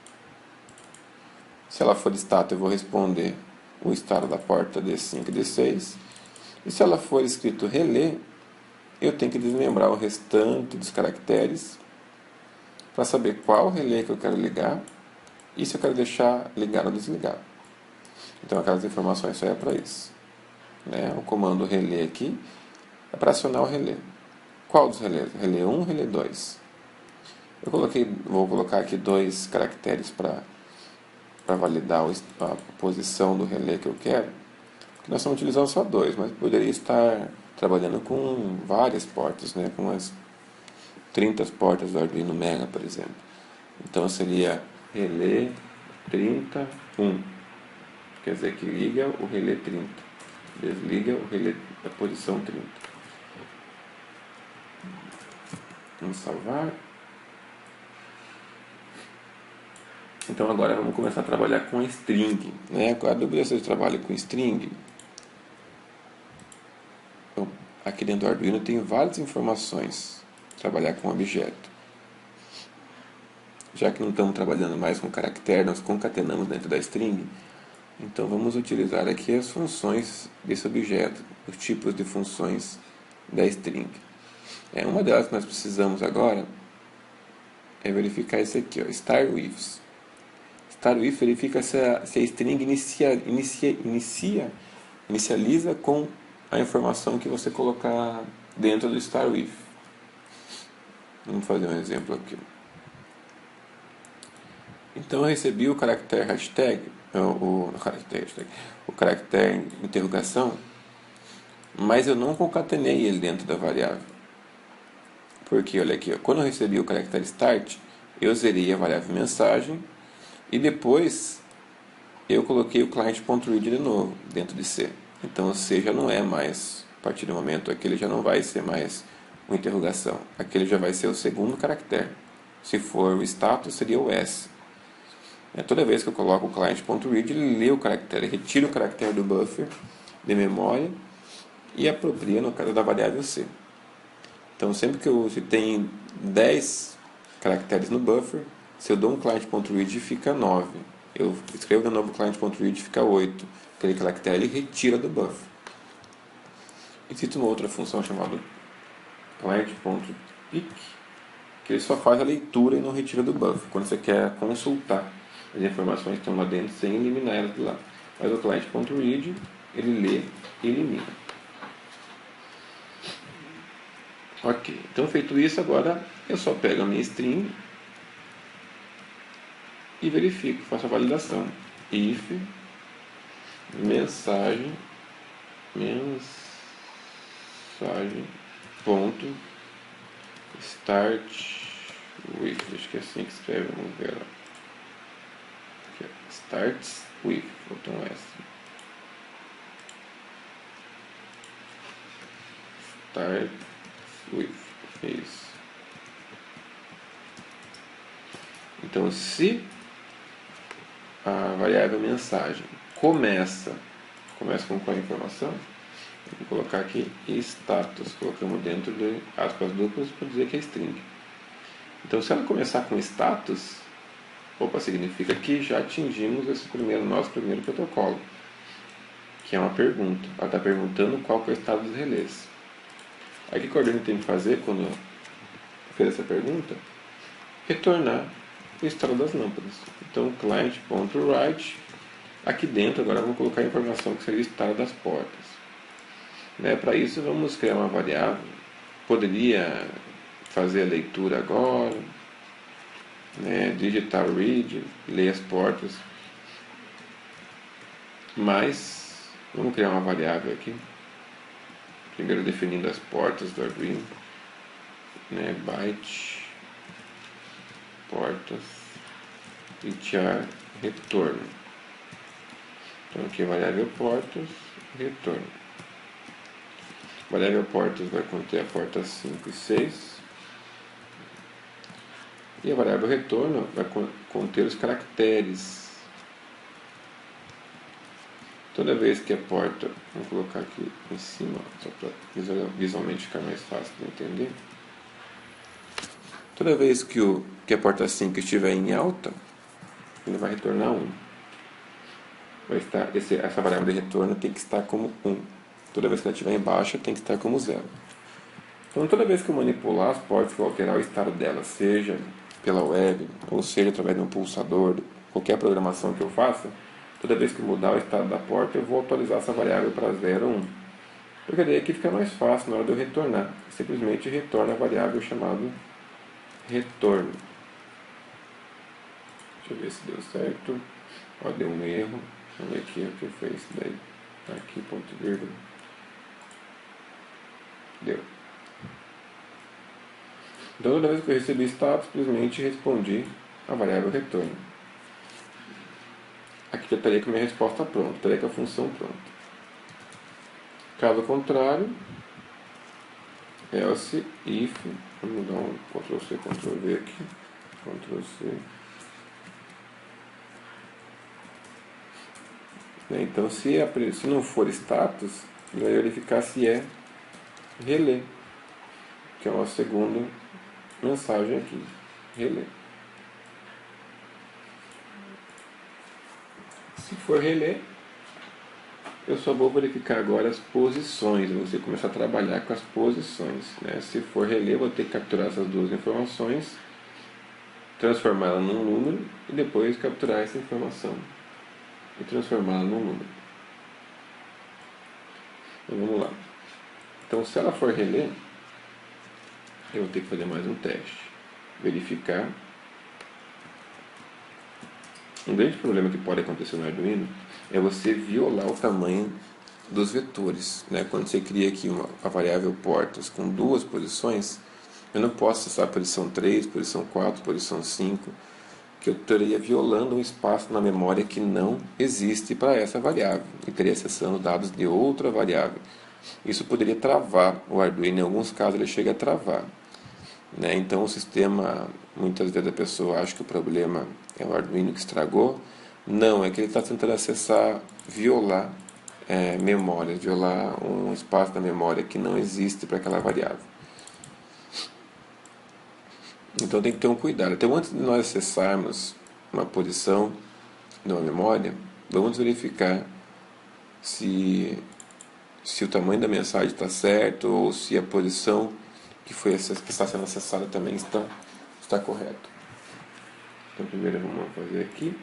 Se ela for status, eu vou responder o estado da porta D5 e D6. E se ela for escrito relé, eu tenho que desmembrar o restante dos caracteres para saber qual relé que eu quero ligar e se eu quero deixar ligado ou desligado. Então aquelas informações só é para isso. Né? O comando relé aqui é para acionar o relé. Qual dos relés? Relé 1, relé 2. Vou colocar aqui dois caracteres para validar a posição do relé que eu quero. Porque nós estamos utilizando só dois, mas poderia estar trabalhando com várias portas, né? Com as 30 portas do Arduino Mega, por exemplo. Então seria relé 31. Quer dizer que liga o relé 30. Desliga o relé da posição 30. Vamos salvar. Então agora vamos começar a trabalhar com string. Né? A dúvida é se eu trabalho com string. Então, aqui dentro do Arduino tem várias informações. Trabalhar com objeto. Já que não estamos trabalhando mais com caractere, nós concatenamos dentro da string. Então vamos utilizar aqui as funções desse objeto, os tipos de funções da string. Uma delas que nós precisamos agora é verificar isso aqui, ó, start with. Start with verifica se a string inicializa com a informação que você colocar dentro do start with. Vamos fazer um exemplo aqui. Então eu recebi o caractere hashtag, o caractere interrogação, mas eu não concatenei ele dentro da variável. Porque, olha aqui, ó, quando eu recebi o caractere start, eu zerei a variável mensagem e depois eu coloquei o client.read de novo dentro de C. Então o C já não é mais, a partir do momento aquele já não vai ser mais uma interrogação. Aquele já vai ser o segundo caractere. Se for o status, seria o S. Toda vez que eu coloco o client.read, ele lê o caractere, retira o caractere do buffer de memória e apropria no caso da variável C. Então sempre que se tem 10 caracteres no buffer, se eu dou um client.read fica 9. Eu escrevo de novo client.read fica 8. Aquele caractere ele retira do buffer. Existe uma outra função chamada client.pick, que ele só faz a leitura e não retira do buffer, quando você quer consultar As informações estão lá dentro sem eliminar elas de lá. Mas o client.read, ele lê e elimina. Ok, então feito isso, agora eu só pego a minha string e verifico, faço a validação. If mensagem ponto start with, acho que é assim que escreve, vamos ver lá. Aqui, starts with, botão S. Start with, isso. Então, se a variável mensagem começa com qual informação? Vou colocar aqui status, colocamos dentro de aspas duplas para dizer que é string. Então, se ela começar com status, significa que já atingimos nosso primeiro protocolo, que é uma pergunta. Ela está perguntando qual que é o estado dos relés. Aí o que o Arduino tem que fazer quando fez essa pergunta? Retornar o estado das lâmpadas. Então, client.write, aqui dentro agora vamos colocar a informação que seria o estado das portas. Para isso vamos criar uma variável. Poderia fazer a leitura agora, digitar read, ler as portas, mas vamos criar uma variável aqui, primeiro definindo as portas do Arduino, byte portas e char retorno. Então aqui a variável portas, retorno. A variável portas vai conter a porta 5 e 6. E a variável retorno vai conter os caracteres. Toda vez que a porta, vamos colocar aqui em cima, só para visualmente ficar mais fácil de entender. Toda vez que a porta 5 estiver em alta, ele vai retornar 1. Essa variável de retorno tem que estar como 1. Toda vez que ela estiver em baixa, tem que estar como 0. Então, toda vez que eu manipular as portas, vou alterar o estado delas, seja pela web, ou seja através de um pulsador, qualquer programação que eu faça, toda vez que mudar o estado da porta, eu vou atualizar essa variável para 0 ou 1. Porque daí aqui fica mais fácil na hora de eu retornar. Simplesmente retorna a variável chamada retorno. Deixa eu ver se deu certo. Deu um erro. Vamos ver aqui o que foi isso daí. Aqui, ponto e vírgula. Deu. Então, toda vez que eu recebi status, simplesmente respondi a variável retorno. Aqui já estaria com a minha resposta pronta, estaria com a função pronta. Caso contrário, else if, vamos dar um Ctrl+C, Ctrl+V aqui, Ctrl+C. Então, se não for status, ele vai verificar se é relé, que é uma segunda mensagem aqui, relé. Se for relé, eu só vou verificar agora as posições, eu vou começar a trabalhar com as posições. Se for relé, eu vou ter que capturar essas duas informações, transformá-la num número e depois capturar essa informação e transformá-la num número. Então vamos lá. Então, se ela for relé, eu vou ter que fazer mais um teste. Verificar. Um grande problema que pode acontecer no Arduino é você violar o tamanho dos vetores. Quando você cria aqui uma variável portas com duas posições, eu não posso acessar a posição 3, posição 4, posição 5, que eu estaria violando um espaço na memória que não existe para essa variável, e estaria acessando dados de outra variável. Isso poderia travar o Arduino, em alguns casos ele chega a travar. Então o sistema, muitas vezes a pessoa acha que o problema é o Arduino que estragou. Não, é que ele está tentando acessar, violar memórias, violar um espaço da memória que não existe para aquela variável. Então tem que ter um cuidado. Então, antes de nós acessarmos uma posição de uma memória, vamos verificar se o tamanho da mensagem está certo ou se a posição que está sendo acessada também está correta. Então primeiro vamos fazer aqui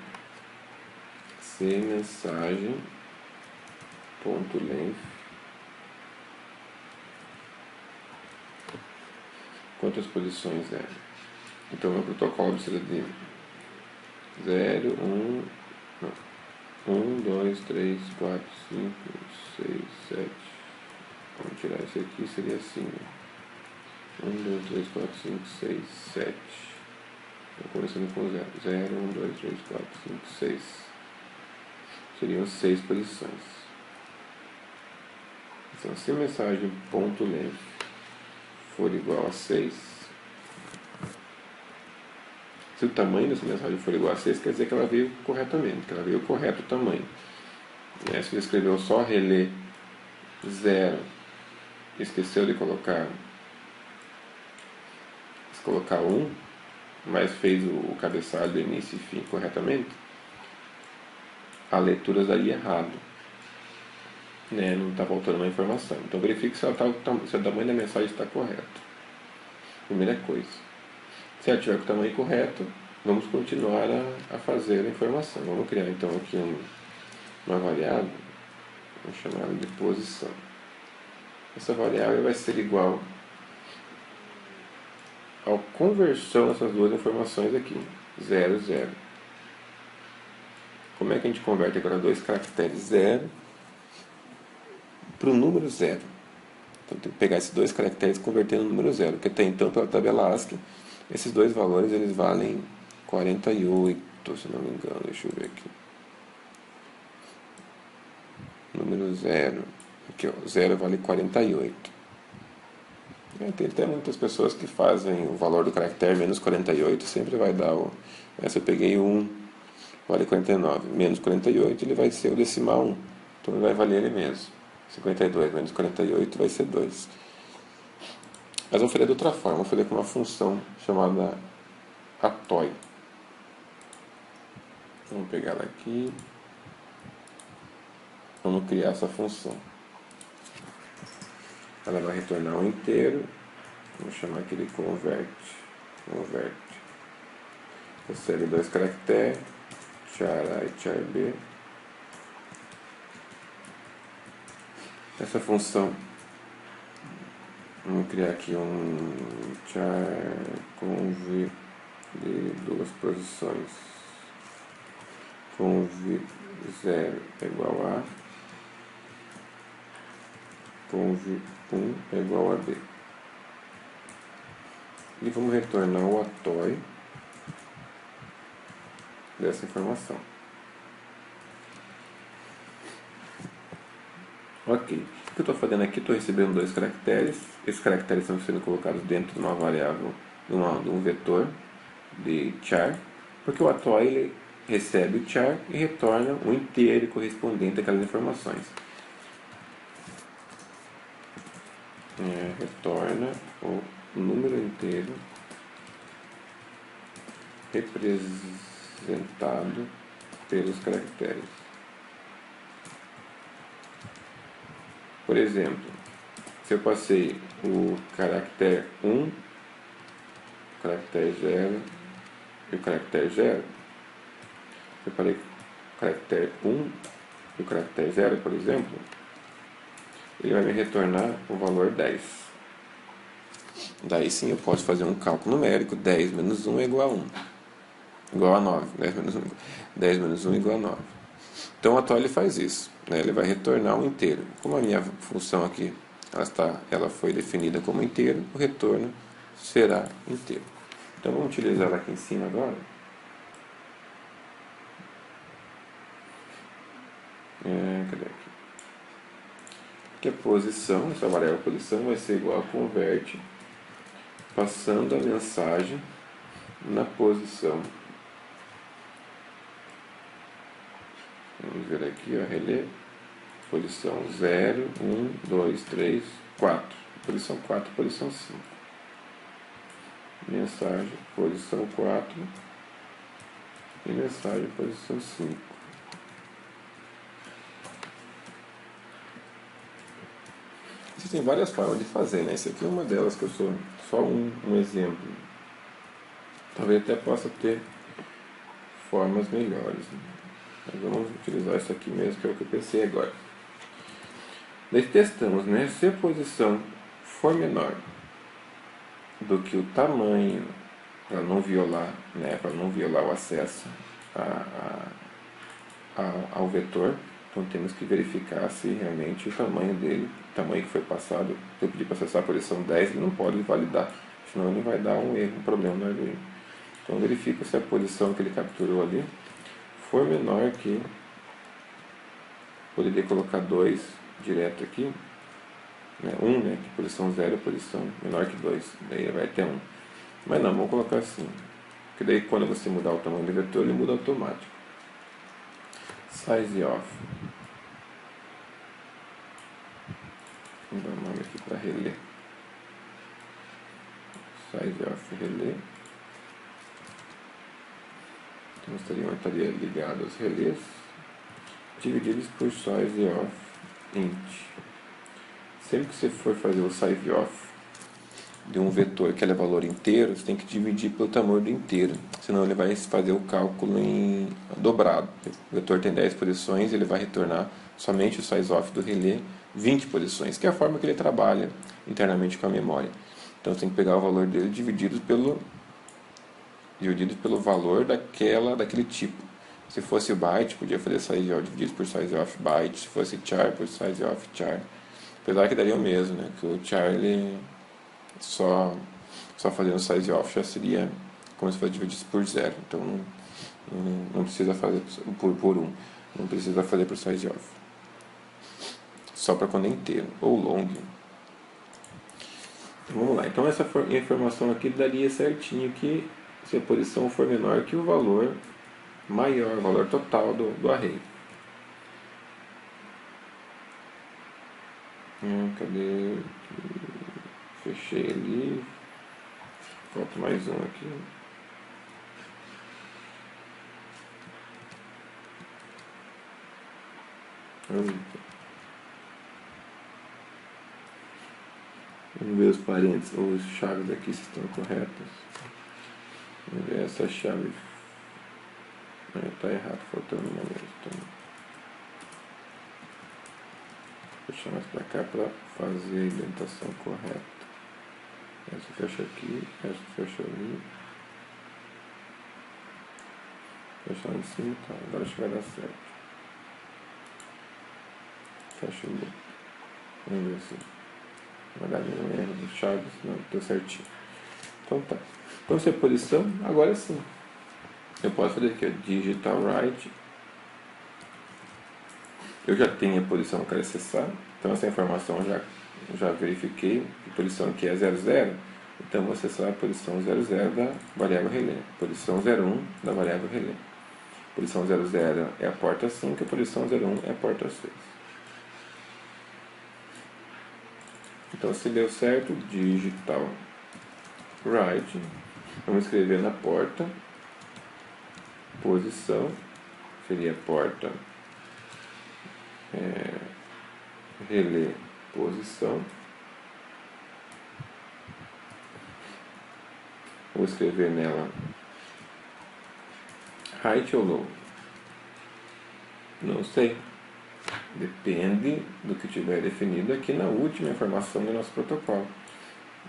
se mensagem ponto length, quantas posições é? Então meu protocolo precisa de 0, 1, 2, 3, 4, 5, 6, 7. Vamos tirar esse aqui, seria assim. 1, 2, 3, 4, 5, 6, 7. Estou começando com 0. 0, 1, 2, 3, 4, 5, 6. Seriam 6 posições. Então, se a mensagem ponto length for igual a 6, se o tamanho dessa mensagem for igual a 6, quer dizer que ela veio corretamente, que ela veio correto o tamanho. Se ele escreveu só relé 0, esqueceu de colocar 1, mas fez o cabeçalho do início e fim corretamente, a leitura daria errado, né? Não está faltando uma informação. Então verifique se o tamanho da mensagem está correto. Primeira coisa. Se ela tiver com o tamanho correto, vamos continuar a fazer a informação. Vamos criar então aqui uma variável, vamos chamar ela de posição. Essa variável vai ser igual à conversão dessas duas informações aqui, 0, 0. Como é que a gente converte agora dois caracteres 0 para o número 0? Então tem que pegar esses dois caracteres e converter no número 0, porque até então, pela tabela ASCII, esses dois valores eles valem 48, se não me engano, deixa eu ver aqui. Número 0, aqui ó, 0 vale 48. Tem até muitas pessoas que fazem o valor do caractere menos 48, sempre vai dar essa eu peguei 1, vale 49, menos 48 ele vai ser o decimal 1, então ele vai valer ele mesmo. 52 menos 48 vai ser 2. Mas vou fazer de outra forma, vou fazer com uma função chamada atoy. Vamos pegar ela aqui. Vamos criar essa função. Ela vai retornar um inteiro. Vamos chamar aqui de convert. Recebe dois caracteres, char A e char B. Essa função, vamos criar aqui um char conv de duas posições. Conv 0 é igual a, conv 1 é igual a B. E vamos retornar o atoy dessa informação. Ok, o que eu estou fazendo aqui? Estou recebendo dois caracteres. Esses caracteres estão sendo colocados dentro de uma variável, de um vetor de char, porque o atoy ele recebe o char e retorna o inteiro correspondente àquelas informações. Retorna o número inteiro representado pelos caracteres. Por exemplo, se eu passei o caractere 1, o caractere 0 e o caractere 0, se eu falei o caractere 1 e o caractere 0, por exemplo, ele vai me retornar o valor 10. Daí sim eu posso fazer um cálculo numérico, 10 menos 1 é igual a 1. Igual a 9. 10 menos 1 é igual a 9. Então o atoy ele faz isso, né? Ele vai retornar um inteiro. Como a minha função aqui ela foi definida como inteiro, o retorno será inteiro. Então vamos utilizar ela aqui em cima agora. Cadê aqui? Que a posição, essa variável posição vai ser igual a convert, passando a mensagem na posição. Vamos ver aqui, ó, relé, posição 0, 1, 2, 3, 4. Posição 4, posição 5. Mensagem, posição 4. E mensagem, posição 5. Existem várias formas de fazer, né? Essa aqui é uma delas, que eu sou só um exemplo. Talvez até possa ter formas melhores, né? Mas vamos utilizar isso aqui mesmo, que é o que eu pensei agora. Daí testamos, né? Se a posição for menor do que o tamanho, para não violar, né? Para não violar o acesso ao vetor, então temos que verificar se realmente o tamanho dele, o tamanho que foi passado, se eu pedir para acessar a posição 10, ele não pode validar, senão ele vai dar um erro, um problema no Arduino. Então verifica se a posição que ele capturou ali for menor que, poderia colocar 2 direto aqui, né, 1, né, que posição 0 é posição menor que 2, daí ele vai ter 1. Mas não, vamos colocar assim, porque daí quando você mudar o tamanho do vetor, ele muda automático. Size off. Vou dar um nome aqui para relé. Size off relé. Então estaria ligado aos relés divididos por size off int. Sempre que você for fazer o size off de um vetor que é valor inteiro, você tem que dividir pelo tamanho do inteiro, senão ele vai fazer o cálculo em dobrado. O vetor tem 10 posições, ele vai retornar somente o size off do relé 20 posições, que é a forma que ele trabalha internamente com a memória. Então você tem que pegar o valor dele dividido pelo valor daquele tipo. Se fosse byte, podia fazer size off dividido por size off byte, se fosse char, por size off char. Apesar que daria o mesmo, né? Que o char ele só fazendo size off já seria como se fosse dividido por 0. Então não precisa fazer por 1. Não precisa fazer por size off. Só para quando é inteiro ou long. Então, vamos lá. Então essa informação aqui daria certinho que se a posição for menor que o valor maior, o valor total do array. Cadê? Fechei ali. Falta mais um aqui. Vamos ver os parênteses, ou as chaves aqui se estão corretas. Vamos ver essa chave. Está errado, faltando uma mesmo. Então, vou puxar mais para cá para fazer a indentação correta. Essa fecha aqui, essa fecha ali. Fechar em cima, tá. Agora acho que vai dar certo. Fecha o loop. Vamos ver se vai dar nenhum erro dos chaves. Não, deu certinho. Então tá. Então se a posição, agora sim. Eu posso fazer aqui, ó, digital write. Eu já tenho a posição que eu quero acessar. Então essa informação eu já verifiquei. A posição aqui é 00. Então vou acessar a posição 00 da variável relé. Posição 01 da variável relé. Posição 00 é a porta 5, a posição 01 é a porta 6. Então se deu certo, digital write. Vamos escrever na porta posição, seria porta relé posição. Vou escrever nela height ou low? Não sei. Depende do que tiver definido aqui na última informação do nosso protocolo.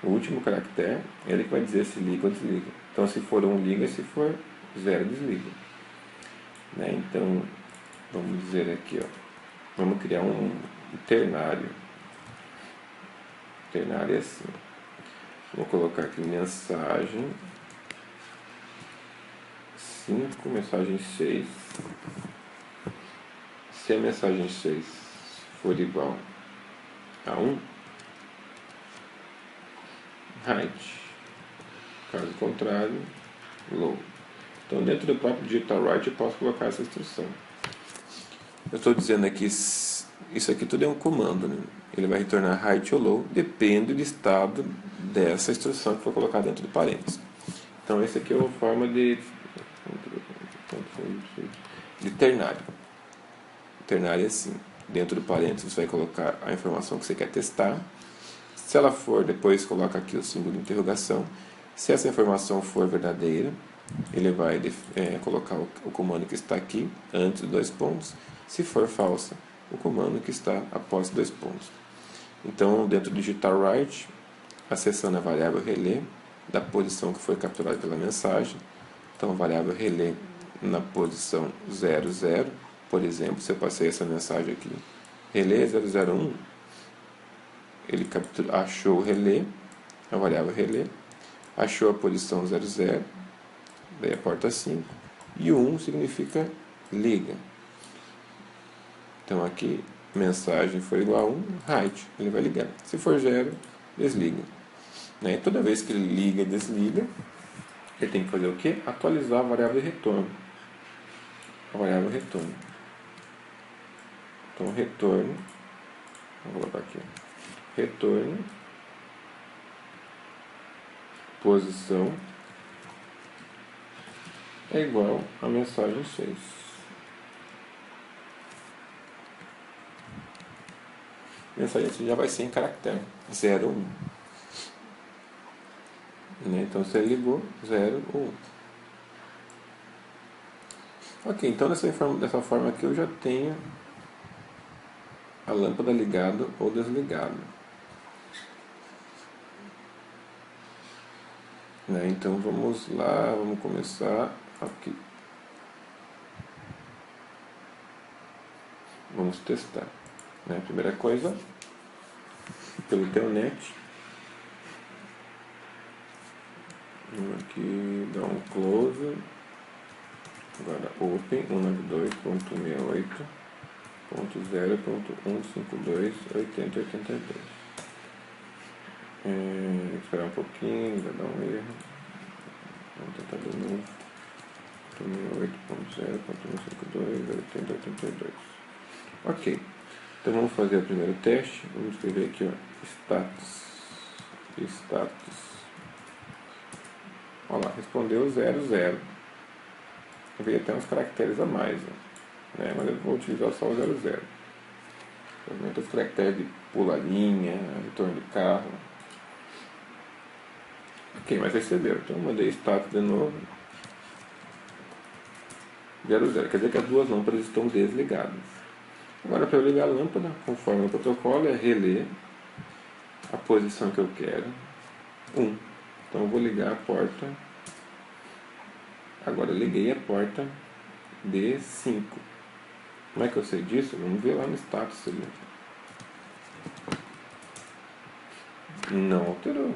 O último caractere, ele que vai dizer se liga ou desliga. Então se for 1 liga, se for 0 desliga. Né? Então, vamos dizer aqui, ó, vamos criar um ternário. Ternário é assim. Vou colocar aqui mensagem 5, mensagem 6. Se a mensagem 6 for igual a 1, height. Caso contrário, low. Então, dentro do próprio digital write, eu posso colocar essa instrução. Eu estou dizendo aqui, isso aqui tudo é um comando, né? Ele vai retornar height ou low, depende do estado dessa instrução que for colocada dentro do parênteses. Então, essa aqui é uma forma de ternário. Ternário é assim, dentro do parênteses você vai colocar a informação que você quer testar. Se ela for, depois coloca aqui o símbolo de interrogação. Se essa informação for verdadeira, ele vai colocar o comando que está aqui antes de 2 pontos. Se for falsa, o comando que está após 2 pontos. Então, dentro do digital write, acessando a variável relé da posição que foi capturada pela mensagem. Então, a variável relé na posição 00, por exemplo, se eu passei essa mensagem aqui, relé 001, ele achou o relé, a variável relé, achou a posição 00, daí a porta 5, e o 1 significa liga. Então aqui, mensagem for igual a 1, write, ele vai ligar. Se for 0, desliga. E toda vez que ele liga e desliga, ele tem que fazer o quê? Atualizar a variável de retorno. A variável retorno. Então, retorno, vou colocar aqui, retorno, posição, é igual a mensagem 6. Mensagem 6 já vai ser em caractere 0 ou 1. Então, você ligou 0 ou 1. Ok, então dessa forma aqui eu já tenho a lâmpada ligada ou desligada. Então vamos lá, vamos começar aqui. Vamos testar. Primeira coisa, pelo telnet. Vamos aqui dar um close. Agora open 192.168.0.152.8082. Esperar um pouquinho, vai dar um erro. Vamos tentar de novo. 168.0.152.8082. Ok. Então vamos fazer o primeiro teste. Vamos escrever aqui, ó, status. Olha lá, respondeu 00. Veio até uns caracteres a mais, mas eu vou utilizar só o 00. Os caracteres de pular linha, retorno de carro. Ok, mas recebeu. Então eu mandei status de novo. 00, quer dizer que as duas lâmpadas estão desligadas. Agora, para eu ligar a lâmpada, conforme o protocolo, é relé a posição que eu quero, 1. Então eu vou ligar a porta. Agora eu liguei a porta D5. Como é que eu sei disso? Vamos ver lá no status ali. Não alterou.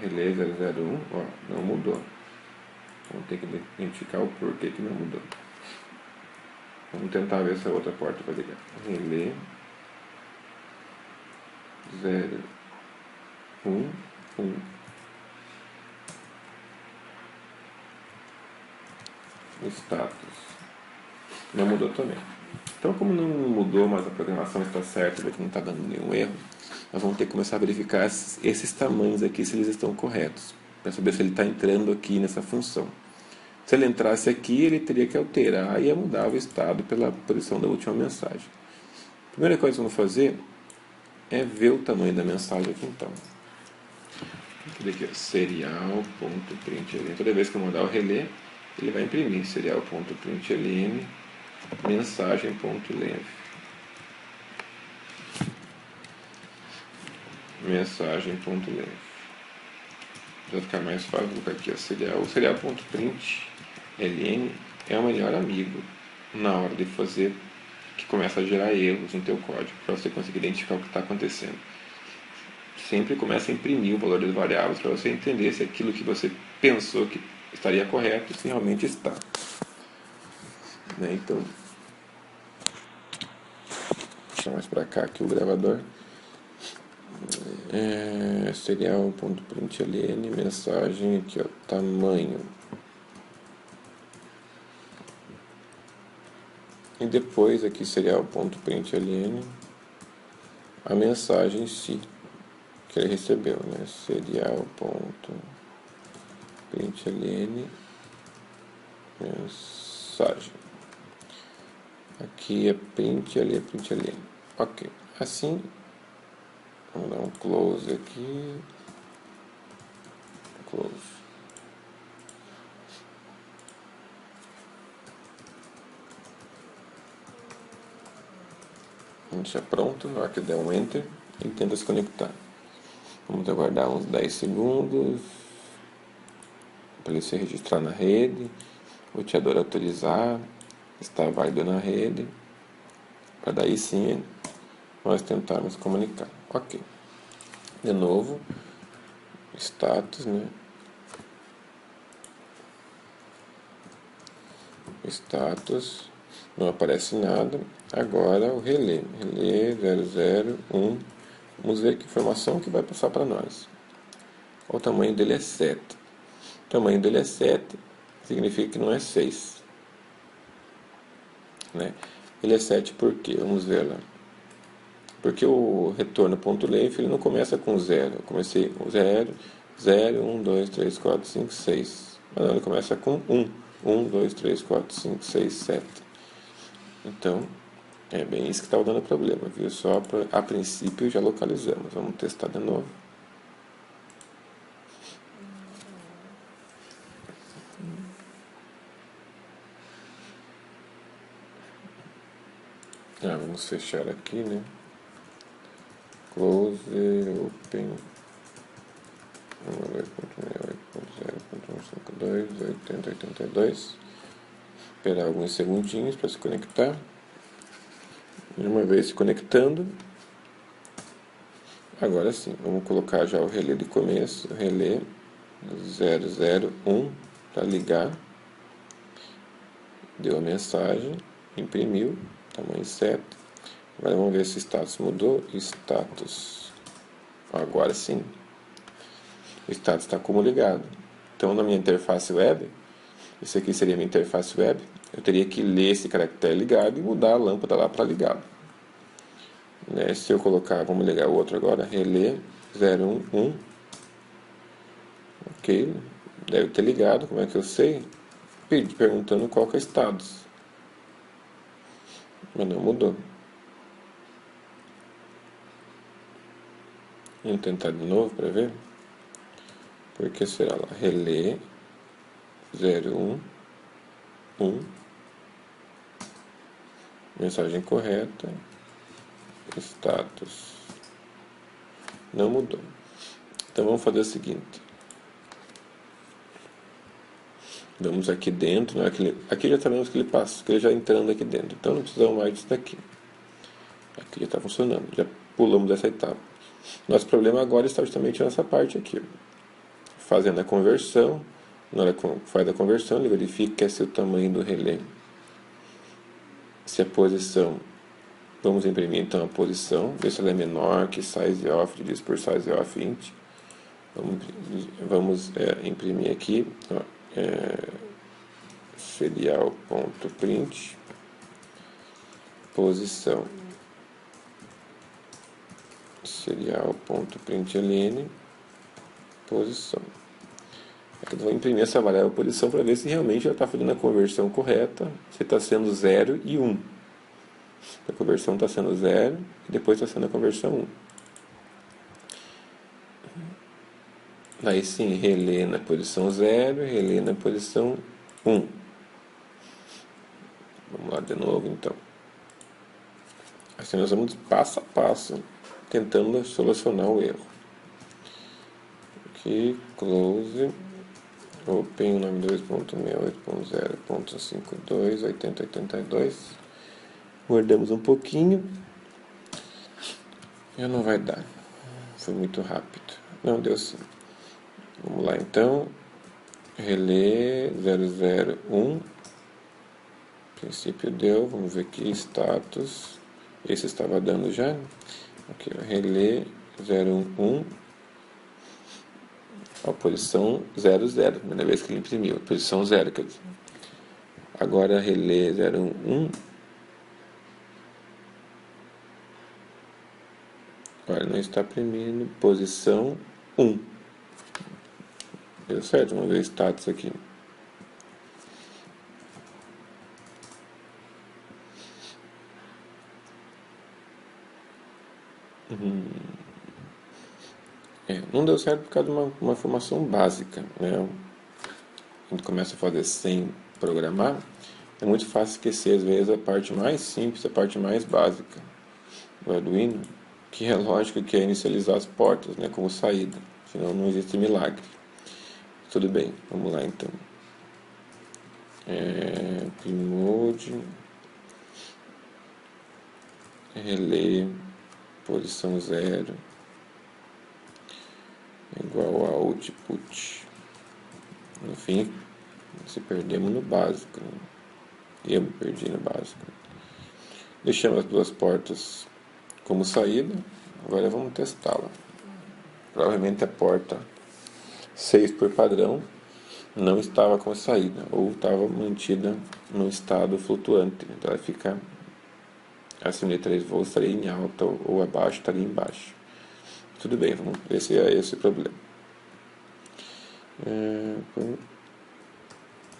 Relé 001, ó, não mudou. Vamos ter que identificar o porquê que não mudou. Vamos tentar ver essa outra porta para ligar. Relé 011. Status. Não mudou também. Então, como não mudou, mas a programação está certa, que não está dando nenhum erro, nós vamos ter que começar a verificar esses tamanhos aqui, se eles estão corretos, para saber se ele está entrando aqui nessa função. Se ele entrasse aqui, ele teria que alterar e ia mudar o estado pela posição da última mensagem. A primeira coisa que vamos fazer é ver o tamanho da mensagem aqui, então. Vou aqui, serial.println. Toda vez que eu mandar o relé, ele vai imprimir serial.println mensagem.length. Mensagem.length. Para ficar mais fácil, vou colocar aqui o serial.println é o melhor amigo na hora de fazer, que começa a gerar erros no teu código, para você conseguir identificar o que está acontecendo. Sempre começa a imprimir o valor das variáveis para você entender se aquilo que você pensou que estaria correto, se realmente está. Então, vou deixar mais para cá aqui o gravador. Serial.println, mensagem aqui, ó, tamanho. E depois aqui serial.println a mensagem em si que ele recebeu, serial.println mensagem. Aqui é print, ali é println. Ok, assim, vamos dar um close aqui, close. deixa pronto, na hora que der um Enter, ele tenta se conectar. Vamos aguardar uns 10 segundos para ele se registrar na rede, o roteador autorizar, está válido na rede, para daí sim nós tentarmos comunicar. Ok. De novo, status, né? Status, não aparece nada. Agora o relé 001. Vamos ver que informação que vai passar para nós. O tamanho dele é 7. O tamanho dele é 7, significa que não é 6. Né? Ele é 7 por quê? Vamos ver lá. Porque o retorno.length ele não começa com 0. Eu comecei com 0, 0, 1, 2, 3, 4, 5, 6. Mas não, ele começa com 1. 1, 2, 3, 4, 5, 6, 7. Então, é bem isso que estava dando problema, viu? Só a princípio já localizamos. Vamos testar de novo. Vamos fechar aqui, né? Close, open 1.2.68.0.152.80.82. Esperar alguns segundinhos para se conectar. E uma vez se conectando, agora sim, vamos colocar já o relé de começo, relé 001 para ligar. Deu a mensagem, imprimiu, tamanho 7. Agora vamos ver se o status mudou. Status. Agora sim. O status está como ligado. Então, na minha interface web, esse aqui seria a minha interface web, eu teria que ler esse caractere ligado e mudar a lâmpada lá para ligado. Né? Se eu colocar, vamos ligar o outro agora, relé 011. Ok, deve ter ligado, como é que eu sei? Perguntando qual que é o status. Mas não mudou. Vamos tentar de novo para ver. Porque será lá, relé 011. Mensagem correta. Status. Não mudou. Então vamos fazer o seguinte. Vamos aqui dentro, né? Aqui já sabemos que ele passa, que ele já entrando aqui dentro. Então não precisamos mais disso daqui. Aqui já está funcionando, já pulamos essa etapa. Nosso problema agora está justamente nessa parte aqui. Fazendo a conversão, na hora que faz a conversão, ele verifica se o tamanho do relé, se a posição, vamos imprimir então a posição, ver se ela é menor que size of, dividido por size of int. Vamos imprimir aqui, ó, serial.print posição serial.println posição. Aqui eu vou imprimir essa variável posição para ver se realmente já está fazendo a conversão correta, se está sendo 0 e 1. A conversão está sendo 0 e depois está sendo a conversão 1. Aí sim, relé na posição 0, relé na posição 1. Vamos lá de novo então. Assim nós vamos passo a passo tentando solucionar o erro. Aqui, close, open 92.68.0.52.80.82. Guardamos um pouquinho. Já não vai dar. Foi muito rápido. Não deu sim. Vamos lá então. Relé 001. Princípio deu. Vamos ver aqui. Status. Esse estava dando já. Aqui, relé 01. A posição 00. Primeira vez que ele imprimiu. Posição 0. Quer dizer. Agora relé 01. Agora não está imprimindo. Posição 1. Deu certo, vamos ver o status aqui. Não deu certo por causa de uma informação básica. Né? A gente começa a fazer sem programar, é muito fácil esquecer, às vezes, a parte mais simples, a parte mais básica. do Arduino, que é lógico que é inicializar as portas, né, como saída, senão não existe milagre. Tudo bem, vamos lá então. Primode, relé, posição 0, igual a output. Enfim, se perdemos no básico, né? Eu me perdi no básico. Deixamos as duas portas como saída, agora vamos testá-la. Provavelmente a porta 6 por padrão não estava com saída, ou estava mantida no estado flutuante. Então ela fica acima de 3 volts, estaria em alta, ou abaixo, estaria embaixo. Tudo bem, vamos, esse é esse o problema.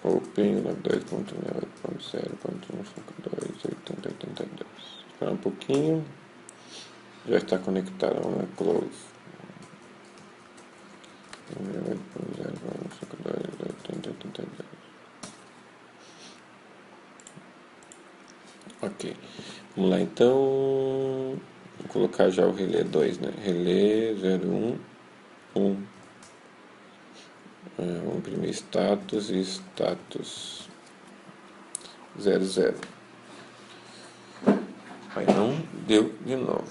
Open 92.0.152.80.82. Esperar um pouquinho. Já está conectado, vamos lá, close. 92.0.152.80.82. Ok. Vamos lá então. Vou colocar já o relé 2, né? Relé 01, 1. Vamos imprimir status e status 00. Aí não deu de novo.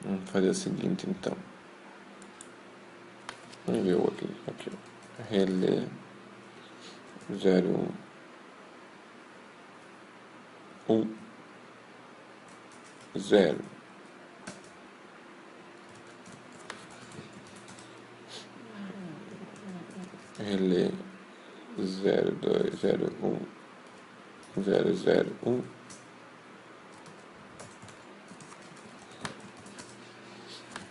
Vamos fazer o seguinte então. Vamos ver o outro aqui. Relé 01, 1, 0. Relé 02, 01, 001.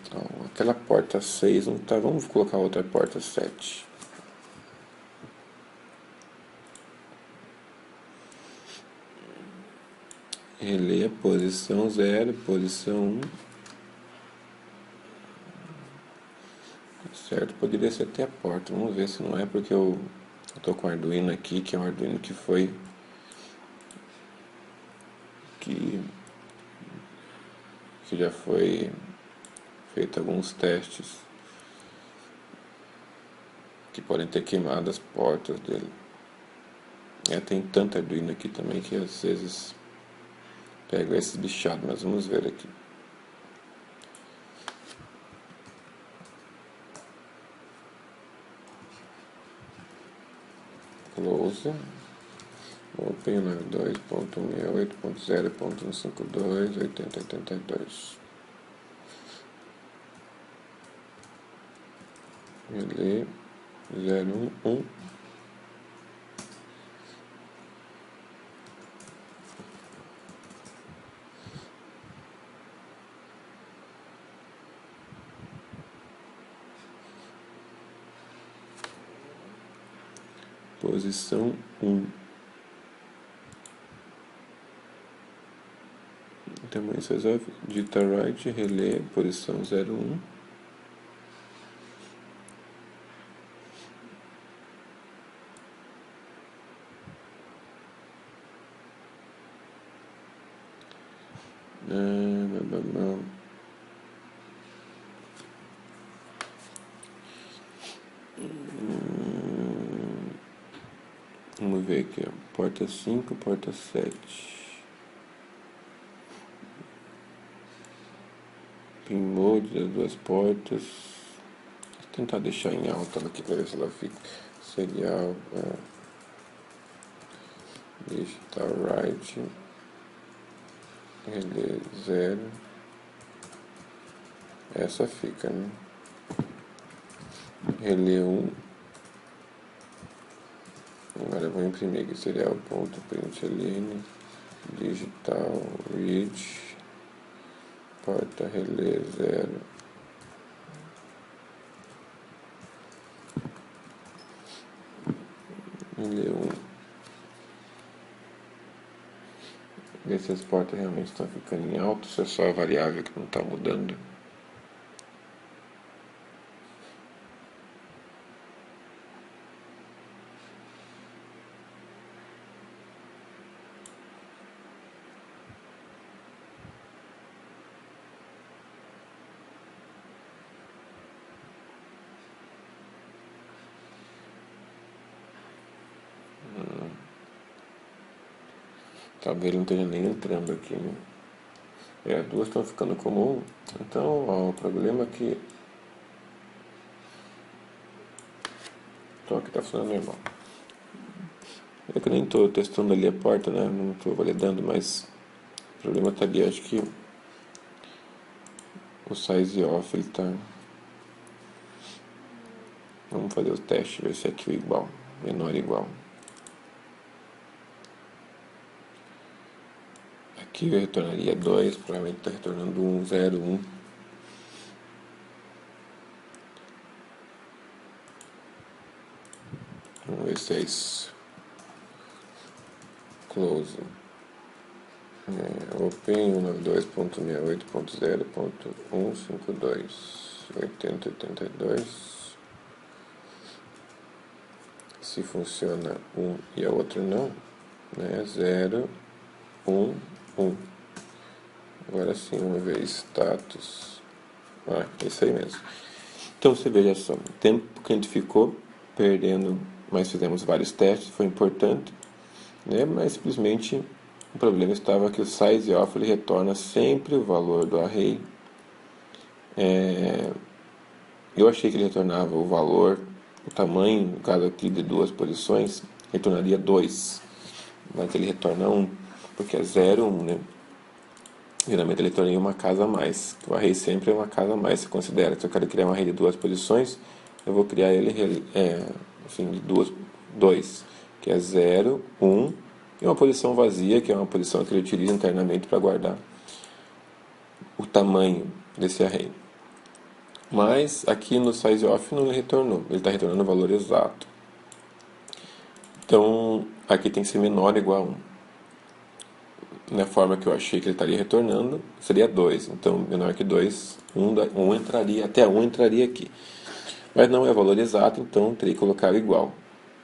Então, aquela porta 6 não tá. Vamos colocar outra porta 7. Relé posição 0, posição 1. Certo, poderia ser até a porta. Vamos ver se não é, porque eu estou com o Arduino aqui, que é um Arduino que foi que já foi feito alguns testes que podem ter queimado as portas dele. Tem tanto Arduino aqui também que às vezes pego esses bichados, mas vamos ver aqui. Close. Open 2.68.0.152.80.82. Relé 011. Posição 1. Tamanho se resolve. Digita right, relé, posição 01. Vamos ver aqui, ó. Porta 5, porta 7. Pin mode das duas portas. Vou tentar deixar em alta aqui para ver se ela fica. Serial. Digital right. Relé 0. Essa fica, né? Relé 1. Agora eu vou imprimir aqui serial.println digital read porta relé 0. Relé 1. Ver se as portas realmente estão ficando em alto, se é só a variável que não está mudando. Talvez ele não esteja nem entrando aqui, né? As duas estão ficando como um. Então, ó, o problema é que aqui está funcionando normal. É que eu nem estou testando ali a porta, né? Não estou validando, mas o problema está ali. Acho que o size off ele está. Vamos fazer o teste, ver se aqui é igual, menor igual. Aqui eu retornaria 2, provavelmente está retornando 1, 0, 1. Vamos ver se é isso. Close. Open 192.68.0.152. Se funciona um e a outra não, né? 0, 1, 1. Agora sim, vamos ver status. É isso aí mesmo. Então você veja só, o tempo que a gente ficou perdendo, mas fizemos vários testes, foi importante, né? Mas simplesmente o problema estava que o size off ele retorna sempre o valor do array. Eu achei que ele retornava o valor, o tamanho, no caso aqui de duas posições, retornaria 2. Mas ele retorna 1, porque é 0, 1, né? Geralmente ele retorna uma casa a mais. O array sempre é uma casa a mais, se considera. Se eu quero criar um array de duas posições, eu vou criar ele assim, de 2, que é 0, 1, e uma posição vazia, que é uma posição que ele utiliza internamente para guardar o tamanho desse array. Mas aqui no sizeOf não retornou, ele está retornando o valor exato. Então aqui tem que ser menor ou igual a 1. Na forma que eu achei que ele estaria retornando, seria 2. Então menor que 2, 1 entraria, até 1 entraria aqui. Mas não é o valor exato, então teria que colocar igual.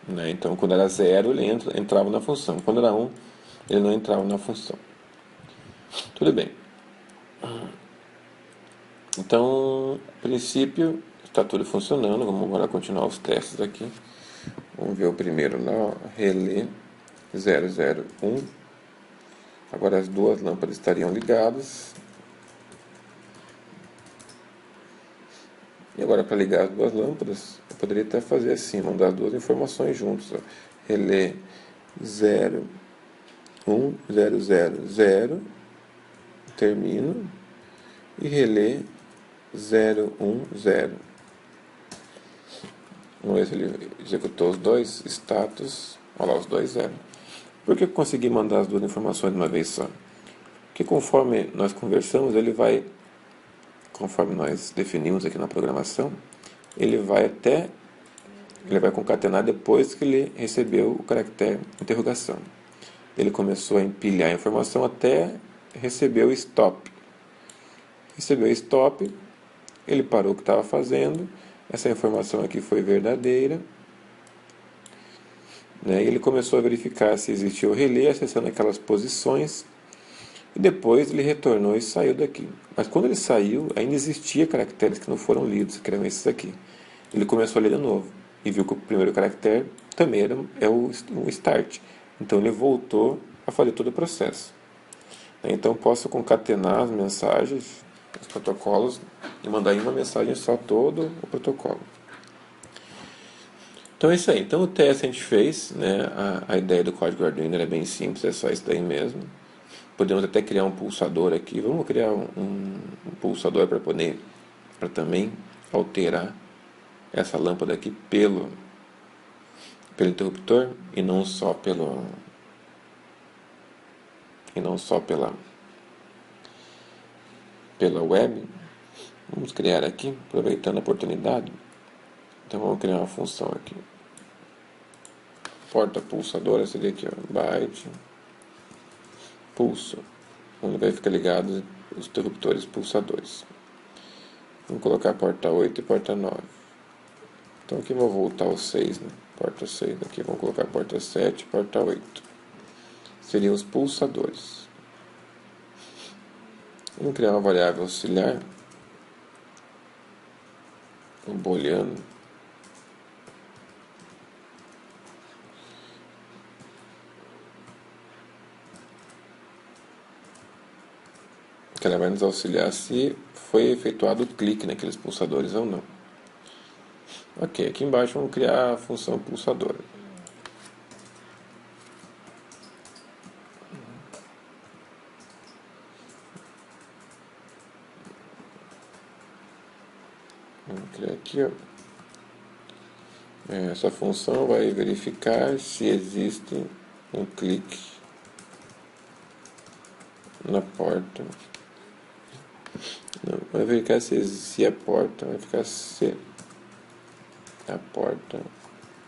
Né? Então quando era 0 ele entrava na função. Quando era 1, ele não entrava na função. Tudo bem. Então, a princípio, está tudo funcionando. Vamos agora continuar os testes aqui. Vamos ver o primeiro lá, relé 001. Agora as duas lâmpadas estariam ligadas. E agora para ligar as duas lâmpadas, eu poderia até fazer assim, mandar as duas informações juntos. Ó. Relé 0, 1, 0, 0, 0, termino. E relé 0, 1, 0. Vamos ver se ele executou os dois status. Olha lá, os dois 0. Por que eu consegui mandar as duas informações de uma vez só? Porque conforme nós conversamos, conforme nós definimos aqui na programação, ele vai concatenar depois que ele recebeu o caractere interrogação. Ele começou a empilhar a informação até receber o stop. Recebeu o stop, ele parou o que estava fazendo, essa informação aqui foi verdadeira, né? E ele começou a verificar se existia o relé, acessando aquelas posições, e depois ele retornou e saiu daqui. Mas quando ele saiu, ainda existia caracteres que não foram lidos, que eram esses aqui. Ele começou a ler de novo e viu que o primeiro caractere também é o start. Então ele voltou a fazer todo o processo. Então posso concatenar as mensagens, os protocolos, e mandar em uma mensagem só todo o protocolo. Então é isso aí. Então o teste a gente fez, né? A ideia do código Arduino é bem simples, é só isso daí mesmo. Podemos até criar um pulsador aqui. Vamos criar um pulsador para também alterar essa lâmpada aqui pelo interruptor e não só pela web. Vamos criar aqui, aproveitando a oportunidade. Então vamos criar uma função aqui. Porta pulsadora seria aqui, ó, byte pulso, onde vai ficar ligado os interruptores pulsadores. Vamos colocar a porta 8 e porta 9. Então aqui vou voltar ao 6, né? Porta 6, aqui vamos colocar a porta 7 e porta 8. Seriam os pulsadores. Vamos criar uma variável auxiliar, um booleano. que ela vai nos auxiliar se foi efetuado o clique naqueles pulsadores ou não. Ok, aqui embaixo vamos criar a função pulsadora. Vamos criar aqui, ó. Essa função vai verificar se existe um clique na porta. Não, vai verificar se a porta, vai ficar se a porta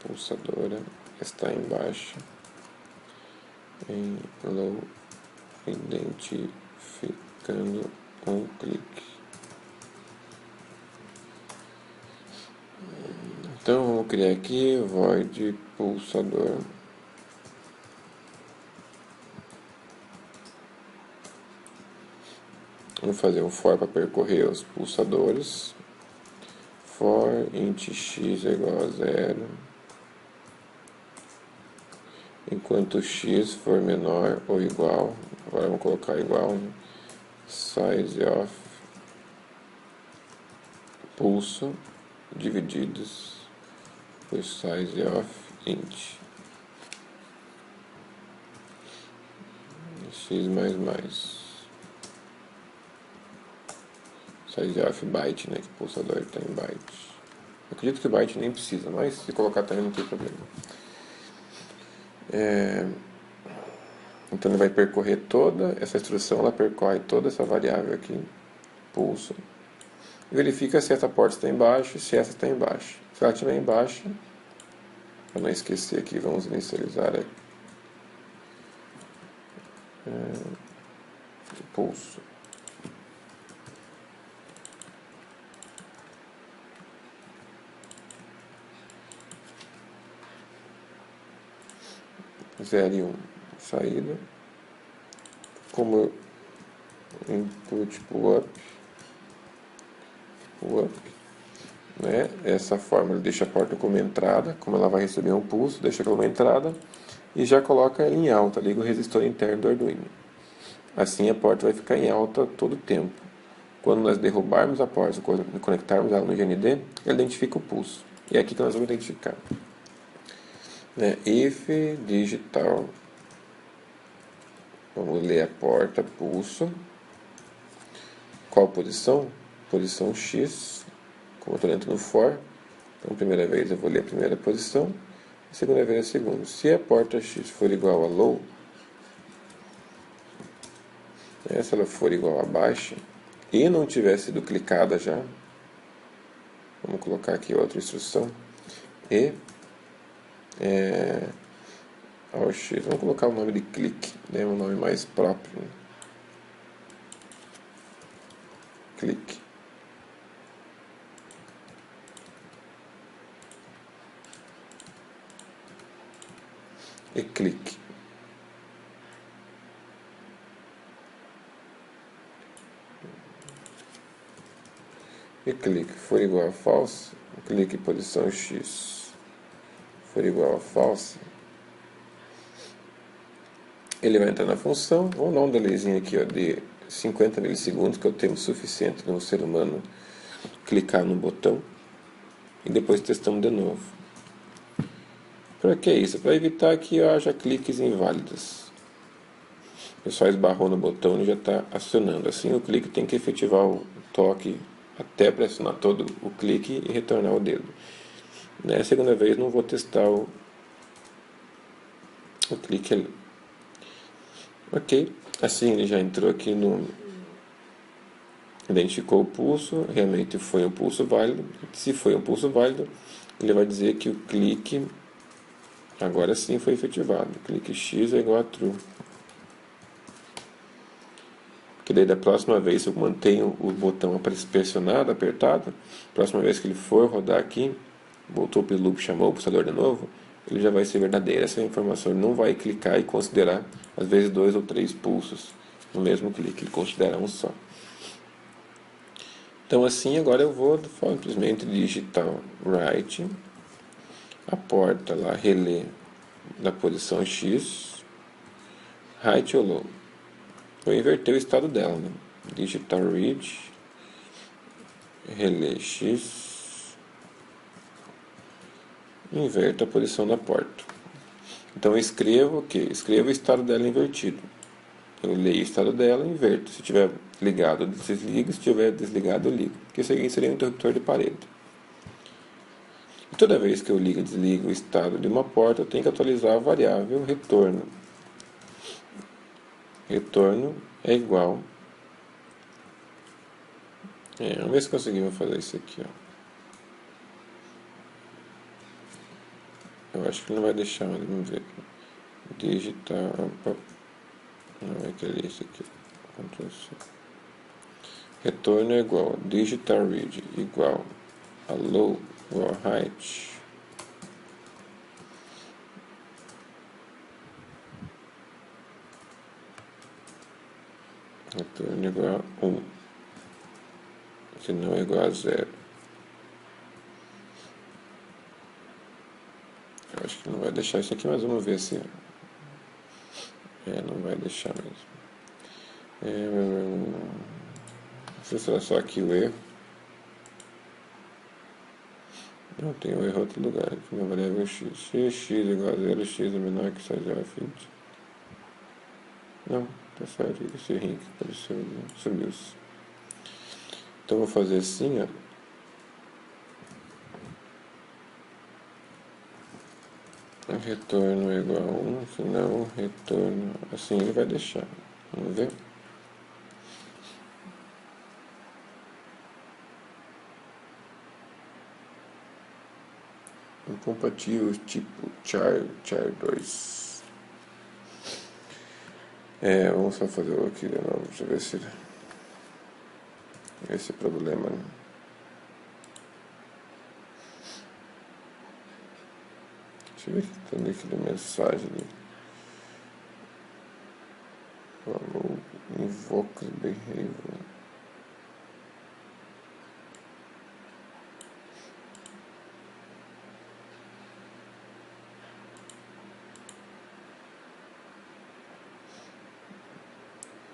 pulsadora está embaixo em low, identificando um clique. Então vamos criar aqui void pulsador. Vamos fazer um for para percorrer os pulsadores. For int x é igual a 0. Enquanto x for menor ou igual, agora vamos colocar igual, né? Size of pulso divididos por size of int x mais size of byte, né, que o pulsador está em byte. Eu acredito que byte nem precisa, mas se colocar também não tem problema. Então ele vai percorrer toda essa instrução, ela percorre toda essa variável aqui, pulso, e verifica se essa porta está embaixo e se essa está embaixo. Se ela estiver embaixo, para não esquecer aqui, vamos inicializar o pulso. Zero e 1, saída. Como input pull up, né? Essa forma ele deixa a porta como entrada, como ela vai receber um pulso, deixa como entrada e já coloca ela em alta, liga o resistor interno do Arduino. Assim a porta vai ficar em alta todo o tempo. Quando nós derrubarmos a porta, conectarmos ela no GND, ela identifica o pulso. E é aqui que nós vamos identificar. If digital, vamos ler a porta, pulso. Qual posição? Posição X. Como eu estou dentro do for, então a primeira vez eu vou ler a primeira posição, a segunda vez a segunda. Se a porta X for igual a low, se ela for igual a baixa, e não tiver sido clicada já, vamos colocar aqui outra instrução, e ao X, vamos colocar o nome de clique, né, um nome mais próprio, né? Clique. E clique. E clique for igual a false, clique posição X for igual a false, ele vai entrar na função. Vamos dar um delayzinho aqui, ó, de 50 milissegundos, que é o tempo suficiente de um ser humano clicar no botão, e depois testamos de novo. Para que isso? Para evitar que haja cliques inválidos. O pessoal esbarrou no botão e já está acionando. Assim o clique tem que efetivar o toque até pressionar todo o clique e retornar o dedo. Na segunda vez não vou testar o clique ali. Ok, assim ele já entrou aqui no... Identificou o pulso, realmente foi um pulso válido. Se foi um pulso válido, ele vai dizer que o clique agora sim foi efetivado. Clique X é igual a true. Que daí da próxima vez, se eu mantenho o botão pressionado, apertado, próxima vez que ele for rodar aqui, voltou para o loop, chamou o pulsador de novo, ele já vai ser verdadeiro essa informação. Ele não vai clicar e considerar, às vezes, 2 ou 3 pulsos no mesmo clique, ele considera um só. Então assim, agora eu vou simplesmente digitar write, a porta lá, relé da posição X, height ou low. Vou inverter o estado dela, né? digital read, relé X, inverta a posição da porta. Então eu escrevo o quê? Escrevo o estado dela invertido. Eu leio o estado dela e inverto. Se tiver ligado, eu desligo. Se tiver desligado, eu ligo. Porque isso aí seria um interruptor de parede. E toda vez que eu ligo e desligo o estado de uma porta, eu tenho que atualizar a variável retorno. Retorno é igual. Vamos ver se conseguimos fazer isso aqui. Ó. Eu acho que não vai deixar, mas vamos ver. Digitar. Não vai querer isso aqui. Ctrl C. Retorno é igual a digital read igual a low igual a height. Retorno é igual a 1. Se não é igual a 0. Eu acho que não vai deixar isso aqui, mas vamos ver se. Não vai deixar mesmo. Não sei se será só aqui o erro. Não, tem um erro em outro lugar. Aqui na variável x. Se x igual a 0, x é menor que 6,20. Não, tá certo. Esse errinho que apareceu sumiu-se. Então vou fazer assim, ó. Retorno é igual a 1, senão retorno. Assim ele vai deixar. Vamos ver. Incompatível tipo char2. Vamos só fazer o aqui de novo. Deixa eu ver se esse problema. Deixa eu ver que tá líquido de mensagem ali. Falou invoke behavior.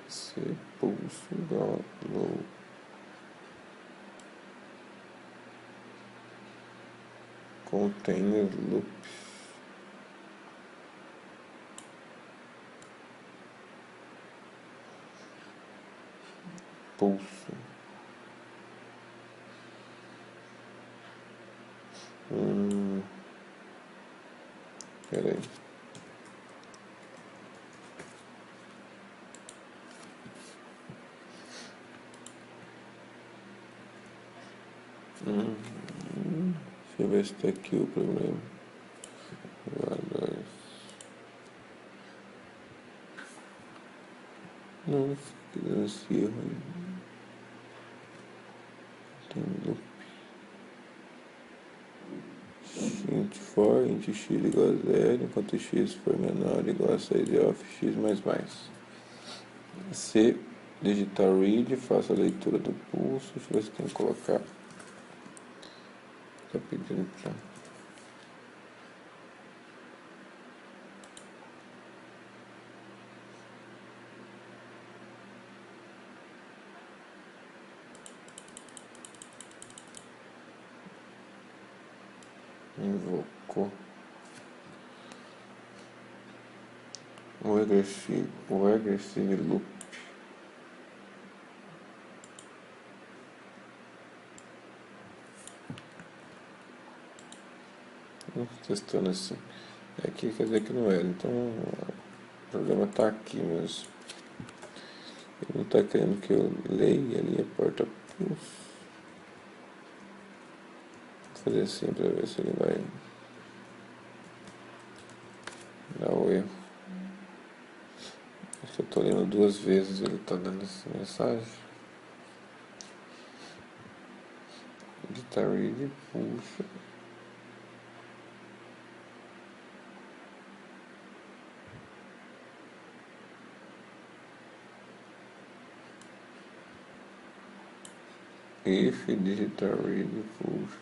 Se pulso igual low. Container loops. Pulso. Peraí. Deixa eu ver se tá aqui o problema. Não, que dando esse erro aí. Tem loop. Int for, int x igual a 0, enquanto x for menor igual a 6 of x mais mais. Se digital read, faça a leitura do pulso. Deixa eu ver se tem que colocar. Está pedindo para. Invocou o regressive loop. Testando assim. Aqui quer dizer que não era. Então o problema está aqui mesmo. Ele não está querendo que eu leia ali a porta pulso. Vou fazer assim para ver se ele vai dar o erro. Se eu estou lendo duas vezes, ele está dando essa mensagem. Editar read, pulso. If digital read, pulso.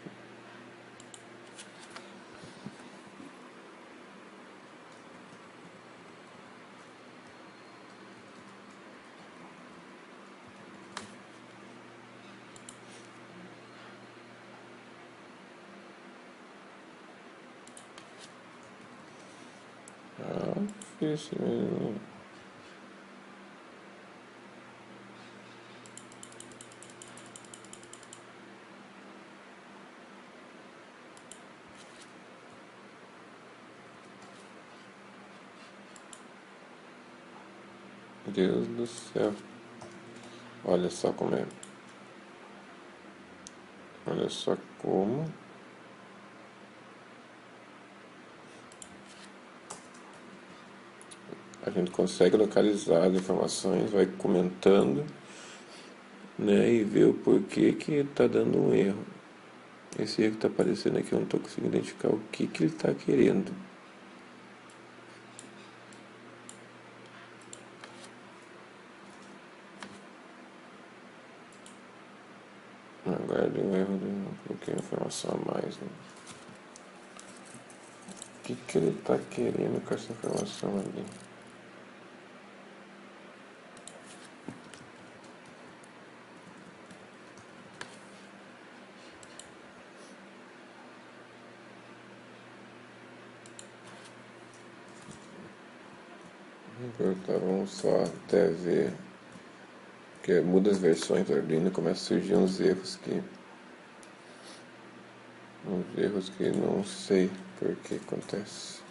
difícil mesmo. Deus do céu. Olha só como é. Olha só como. A gente consegue localizar as informações, vai comentando, né, e ver o porquê que está dando um erro. Esse erro que está aparecendo aqui, eu não estou conseguindo identificar o que ele está querendo. Agora deu um erro, não coloquei informação a mais. Né? O que ele está querendo com essa informação ali? Então, vamos só até ver, porque muda as versões do Arduino e começa a surgir uns erros que não sei por que acontece.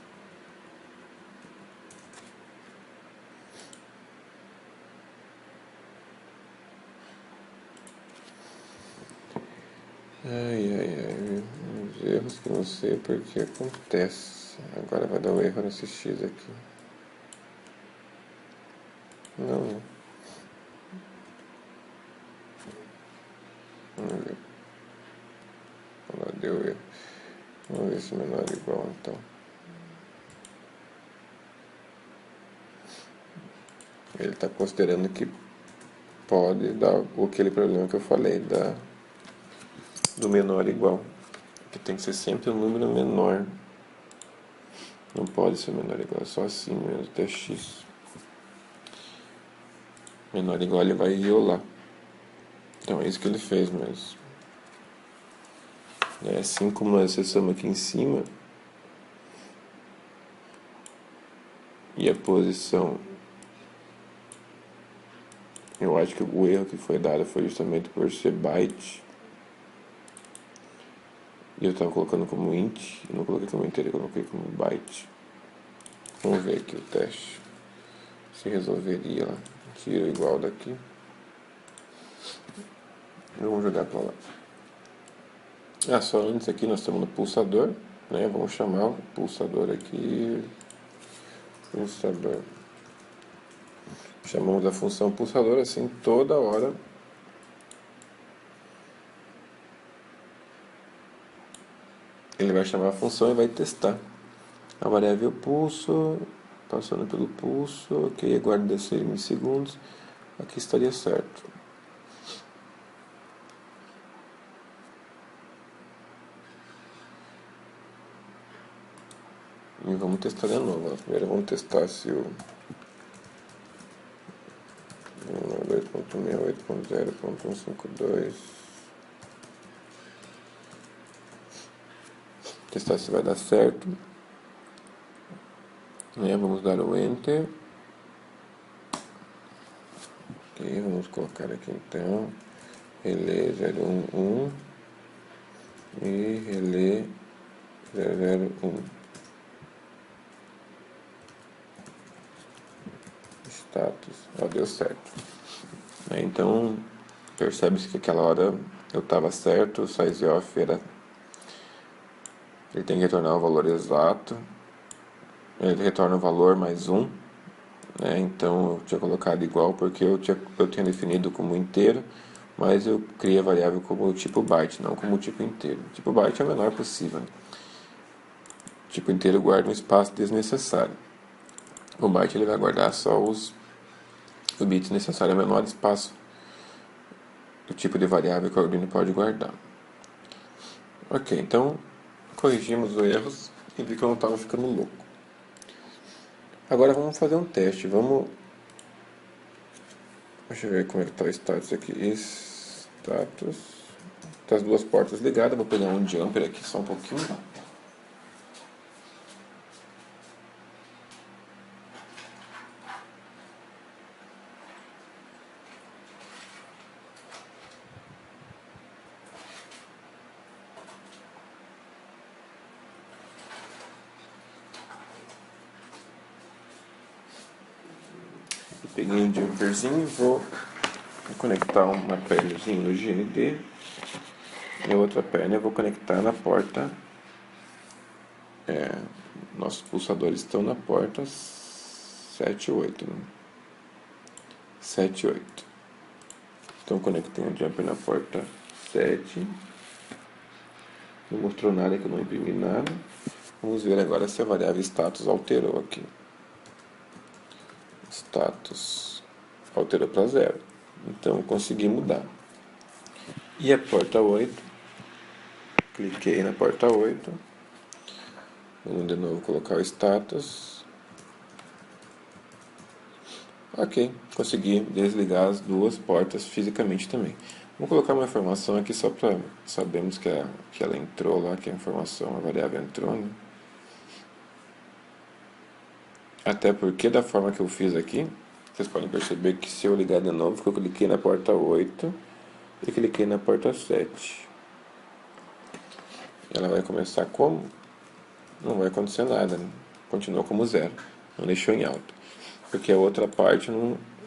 Ai, uns erros que não sei por que acontece. Agora vai dar um erro nesse X aqui. Não. Vamos ver. Agora deu erro. Vamos ver se menor é igual então. Ele está considerando que pode dar aquele problema que eu falei do menor igual. Que tem que ser sempre um número menor. Não pode ser menor igual, é só assim mesmo, até x. Menor igual ele vai iolar. Então é isso que ele fez mesmo. Assim como nós acessamos aqui em cima, e a posição, eu acho que o erro que foi dado foi justamente por ser byte. E eu estava colocando como int, eu não coloquei como inteiro, eu coloquei como byte. Vamos ver aqui o teste. Se resolveria lá. Tira igual daqui. Vamos jogar para lá. Só antes aqui nós estamos no pulsador, né? Vamos chamar o pulsador aqui. Pulsador. Chamamos a função pulsador assim toda hora. Ele vai chamar a função e vai testar. A variável pulso, passando pelo pulso, ok, aguardo 16 milissegundos. Aqui estaria certo. E vamos testar de novo. Primeiro vamos testar se o 2.68.152. Testar se vai dar certo. Vamos dar o Enter. Ok, vamos colocar aqui então relé 011 e relé 001. Status. Deu certo. Então percebe-se que aquela hora eu estava certo, o size off era. Ele tem que retornar o valor exato. Ele retorna o valor mais 1. Então eu tinha colocado igual porque eu tinha definido como inteiro, mas eu criei a variável como tipo byte, não como tipo inteiro. Tipo byte é o menor possível. Tipo inteiro guarda um espaço desnecessário. O byte ele vai guardar só os bits necessários, é o menor espaço do tipo de variável que o Arduino pode guardar. Ok, então corrigimos os erros e vi que eu não estava ficando louco. Agora vamos fazer um teste. Deixa eu ver como é que está o status aqui. Status. Tá as duas portas ligadas. Vou pegar um jumper aqui só um pouquinho. peguei um jumperzinho, vou conectar uma pernazinha no GND e a outra perna eu vou conectar na porta. Nossos pulsadores estão na porta 7 e 8, né? 7 e 8. Então conectei o jumper na porta 7. Não mostrou nada, que eu não imprimi nada. Vamos ver agora se a variável status alterou aqui. Status alterou para 0. Então eu consegui mudar. E a porta 8. Cliquei na porta 8. Vamos de novo colocar o status. Ok, consegui desligar as duas portas fisicamente também. Vou colocar uma informação aqui só para sabermos que ela entrou lá, que a informação, a variável entrou, né? Até porque da forma que eu fiz aqui, vocês podem perceber que se eu ligar de novo, eu cliquei na porta 8 e cliquei na porta 7. Ela vai começar como? Não vai acontecer nada, né? Continua como 0, não deixou em alta. Porque a outra parte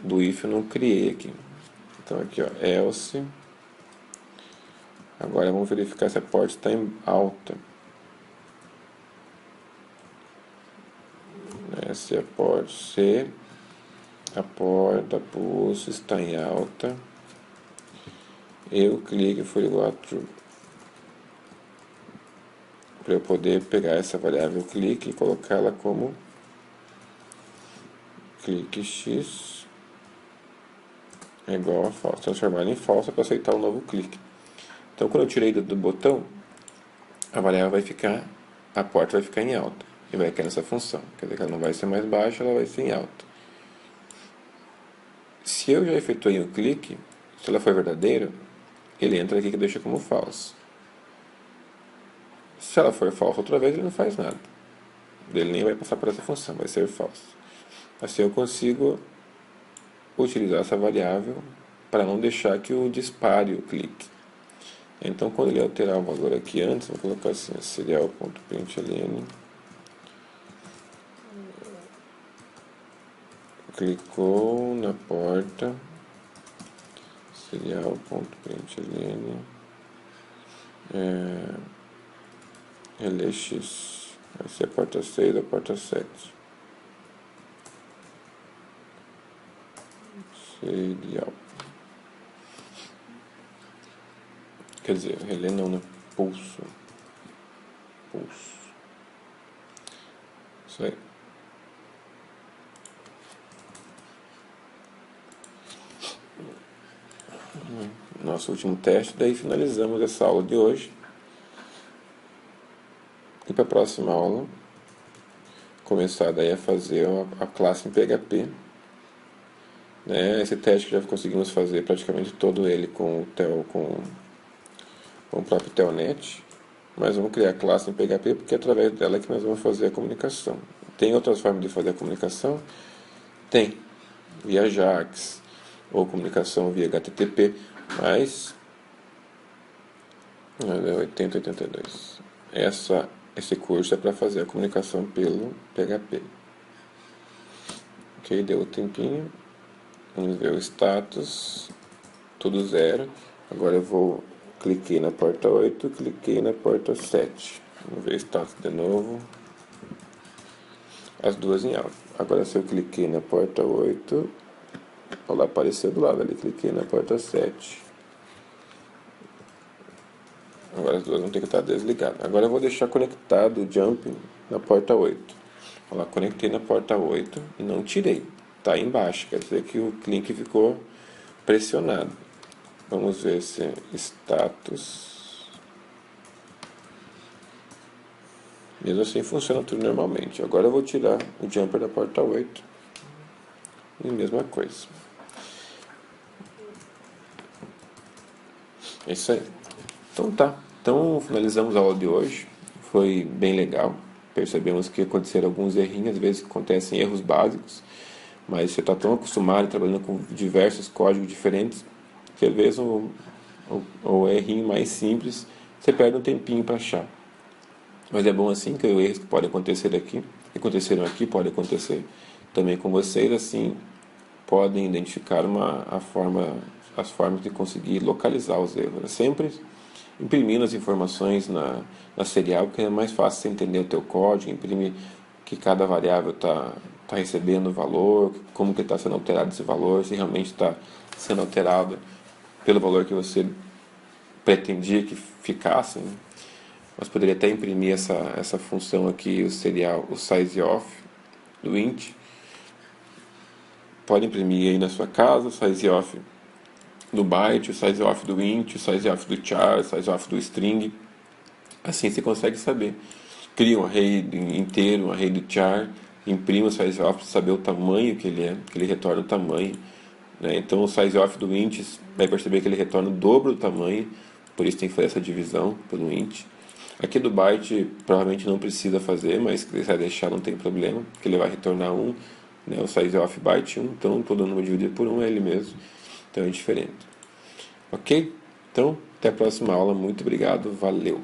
do if eu não criei aqui. Então aqui, ó, else. Agora vamos verificar se a porta está em alta. Se a porta pulso está em alta, eu clique for igual a true. Para eu poder pegar essa variável clique e colocá-la como clique x é igual a false, transformar em falsa para aceitar o novo clique. Então quando eu tirei do botão, a variável vai ficar, a porta vai ficar em alta e vai cair nessa função, quer dizer que ela não vai ser mais baixa, ela vai ser em alta. Se eu já efetuei um clique, se ela for verdadeira, ele entra aqui que deixa como false. Se ela for falsa outra vez, ele não faz nada. Ele nem vai passar por essa função, vai ser false. Assim eu consigo utilizar essa variável para não deixar que o dispare o clique. Então quando ele alterar o valor aqui antes, vou colocar assim, serial.println, clicou na porta, serial.println, LX, vai ser a porta 6 ou a porta 7. Serial. Quer dizer, relé não, né? Pulso. Isso aí. Nosso último teste, daí finalizamos essa aula de hoje. E para a próxima aula, começar daí a fazer a classe em PHP. Né? Esse teste que já conseguimos fazer praticamente todo ele com o próprio Telnet. Mas vamos criar a classe em PHP porque é através dela que nós vamos fazer a comunicação. Tem outras formas de fazer a comunicação? Tem. Via JAX ou comunicação via HTTP, mas 8082. Esse curso é para fazer a comunicação pelo PHP. Ok, deu o tempinho. Vamos ver o status. Tudo 0. Agora eu cliquei na porta 8, cliquei na porta 7. Vamos ver o status de novo. As duas em alta. Agora se eu cliquei na porta 8, olha lá, apareceu do lado ali, cliquei na porta 7. Agora as duas vão ter que estar desligadas. Agora eu vou deixar conectado o jump na porta 8. Olha lá, conectei na porta 8 e não tirei. Está aí embaixo, quer dizer que o link ficou pressionado. Vamos ver se status. Mesmo assim funciona tudo normalmente. Agora eu vou tirar o jumper da porta 8. E mesma coisa. É isso aí. Então tá. Então finalizamos a aula de hoje. Foi bem legal. Percebemos que aconteceram alguns errinhos. Às vezes acontecem erros básicos. Mas você está tão acostumado trabalhando com diversos códigos diferentes que às vezes o errinho mais simples você perde um tempinho para achar. Mas é bom assim que os erros que aconteceram aqui, podem acontecer também com vocês, assim podem identificar as formas de conseguir localizar os erros. Sempre imprimindo as informações na serial, porque é mais fácil você entender o teu código, imprimir que cada variável está recebendo valor, como que está sendo alterado esse valor, se realmente está sendo alterado pelo valor que você pretendia que ficasse, né? Mas poderia até imprimir essa função aqui, o serial, o sizeof do int. Pode imprimir aí na sua casa, o sizeof do byte, o sizeof do int, o sizeof do char, o sizeof do string. Assim você consegue saber. Cria um array inteiro, um array do char, imprime o sizeof para saber o tamanho que ele é, que ele retorna o tamanho, né? Então o sizeof do int vai perceber que ele retorna o dobro do tamanho, por isso tem que fazer essa divisão pelo int. Aqui do byte provavelmente não precisa fazer, mas se quiser deixar não tem problema, porque ele vai retornar 1, né? O sizeof byte 1, então todo número dividido por 1 é ele mesmo, então é diferente. Ok? Então, até a próxima aula, muito obrigado, valeu!